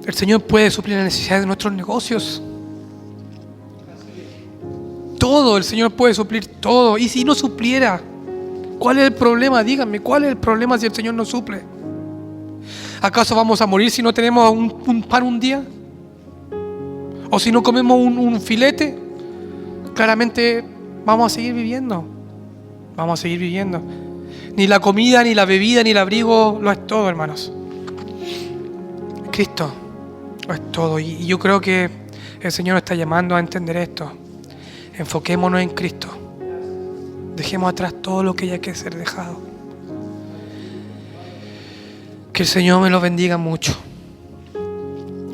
S2: El Señor puede suplir las necesidades de nuestros negocios. Todo, el Señor puede suplir todo. Y si no supliera, ¿cuál es el problema? Díganme, ¿cuál es el problema si el Señor no suple? ¿Acaso vamos a morir si no tenemos un pan un día? ¿O si no comemos un filete? Claramente vamos a seguir viviendo. Vamos a seguir viviendo. Ni la comida, ni la bebida, ni el abrigo lo es todo, hermanos. Cristo lo es todo. Y yo creo que el Señor nos está llamando a entender esto. Enfoquémonos en Cristo. Dejemos atrás todo lo que haya que ser dejado. Que el Señor me lo bendiga mucho.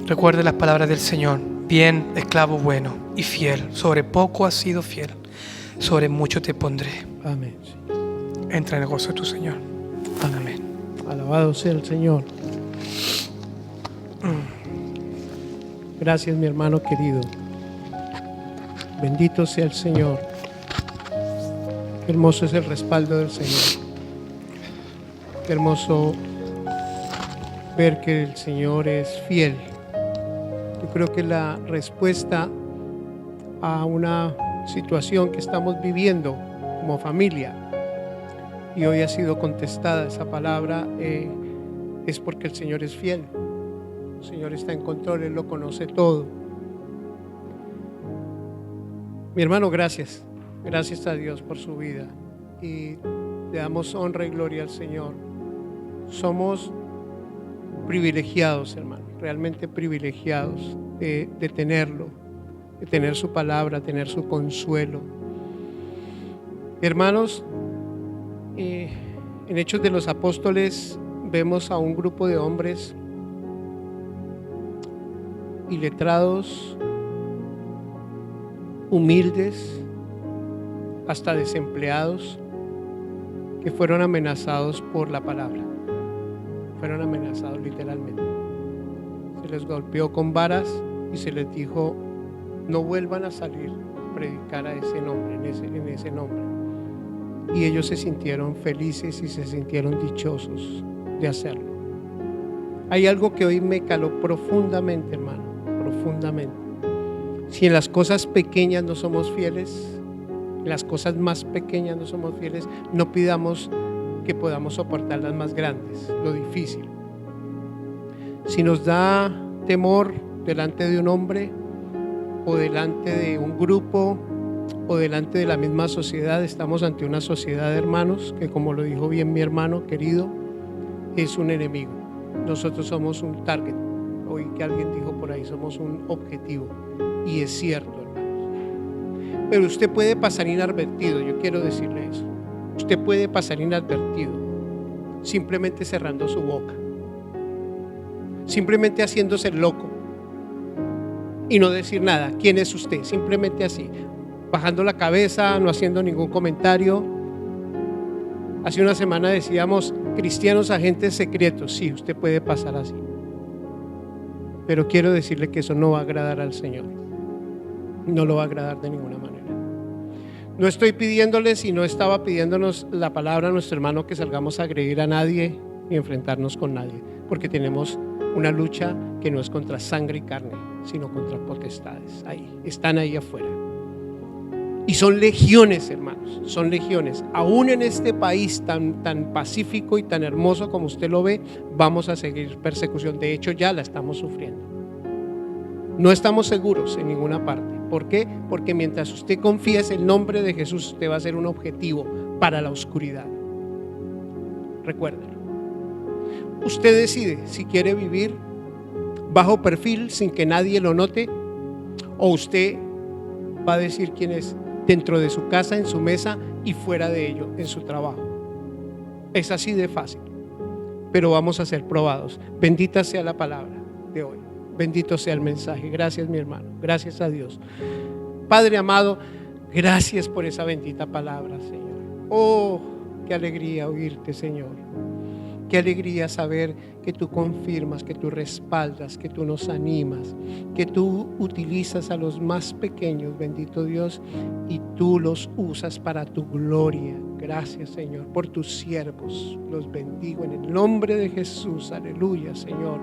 S2: Recuerde las palabras del Señor. Bien, esclavo bueno y fiel. Sobre poco has sido fiel. Sobre mucho te pondré.
S1: Amén.
S2: Entra en el gozo de tu Señor. Amén.
S1: Alabado sea el Señor. Gracias, mi hermano querido. Bendito sea el Señor. Qué hermoso es el respaldo del Señor. Qué hermoso ver que el Señor es fiel. Yo creo que la respuesta a una situación que estamos viviendo como familia, y hoy ha sido contestada esa palabra, es porque el Señor es fiel. El Señor está en control, Él lo conoce todo. Mi hermano, gracias a Dios por su vida, y le damos honra y gloria al Señor. Somos privilegiados, hermano, realmente privilegiados de tenerlo, de tener su palabra, tener su consuelo. Hermanos, en Hechos de los Apóstoles vemos a un grupo de hombres iletrados, humildes, hasta desempleados, que fueron amenazados por la palabra. Fueron amenazados literalmente. Se les golpeó con varas y se les dijo: no vuelvan a salir a predicar a ese nombre, en ese nombre. Y ellos se sintieron felices y se sintieron dichosos de hacerlo. Hay algo que hoy me caló profundamente, hermano, profundamente. Si en las cosas pequeñas no somos fieles, en las cosas más pequeñas no somos fieles, no pidamos que podamos soportar las más grandes, lo difícil. Si nos da temor delante de un hombre, o delante de un grupo, o delante de la misma sociedad, estamos ante una sociedad de hermanos que, como lo dijo bien mi hermano querido, es un enemigo. Nosotros somos un target. Oí que alguien dijo por ahí, somos un objetivo, y es cierto, hermanos. Pero usted puede pasar inadvertido, yo quiero decirle eso. Usted puede pasar inadvertido simplemente cerrando su boca, simplemente haciéndose loco y no decir nada. ¿Quién es usted? Simplemente así, bajando la cabeza, no haciendo ningún comentario. Hace una semana decíamos cristianos agentes secretos. Sí, usted puede pasar así, pero quiero decirle que eso no va a agradar al Señor. No lo va a agradar de ninguna manera. No estoy pidiéndoles, y no estaba pidiéndonos la palabra a nuestro hermano, que salgamos a agredir a nadie ni enfrentarnos con nadie, porque tenemos una lucha que no es contra sangre y carne, sino contra potestades. Ahí, están ahí afuera. Y son legiones, hermanos, son legiones. Aún en este país tan pacífico y tan hermoso como usted lo ve, vamos a seguir persecución. De hecho, ya la estamos sufriendo. No estamos seguros en ninguna parte. ¿Por qué? Porque mientras usted confiese el nombre de Jesús, usted va a ser un objetivo para la oscuridad. Recuérdelo. Usted decide si quiere vivir bajo perfil sin que nadie lo note, o usted va a decir quién es dentro de su casa, en su mesa, y fuera de ello, en su trabajo. Es así de fácil, pero vamos a ser probados. Bendita sea la palabra de hoy. Bendito sea el mensaje. Gracias, mi hermano. Gracias a Dios. Padre amado, gracias por esa bendita palabra, Señor. Oh, qué alegría oírte, Señor. Qué alegría saber que tú confirmas, que tú respaldas, que tú nos animas, que tú utilizas a los más pequeños, bendito Dios, y tú los usas para tu gloria. Gracias, Señor, por tus siervos. Los bendigo en el nombre de Jesús. Aleluya, Señor.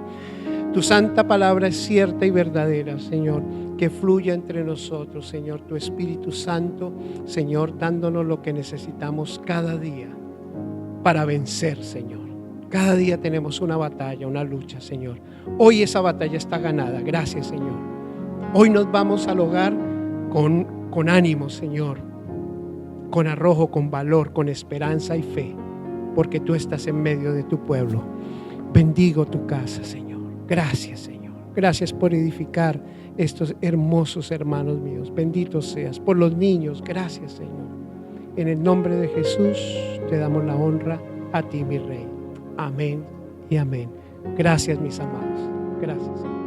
S1: Tu santa palabra es cierta y verdadera, Señor. Que fluya entre nosotros, Señor, tu Espíritu Santo, Señor, dándonos lo que necesitamos cada día para vencer, Señor. Cada día tenemos una batalla, una lucha, Señor. Hoy esa batalla está ganada. Gracias, Señor. Hoy nos vamos al hogar con ánimo, Señor, con arrojo, con valor, con esperanza y fe, porque tú estás en medio de tu pueblo. Bendigo tu casa, Señor. Gracias, Señor. Gracias por edificar estos hermosos hermanos míos. Bendito seas por los niños. Gracias, Señor. En el nombre de Jesús te damos la honra a ti, mi Rey. Amén y amén. Gracias, mis amados. Gracias.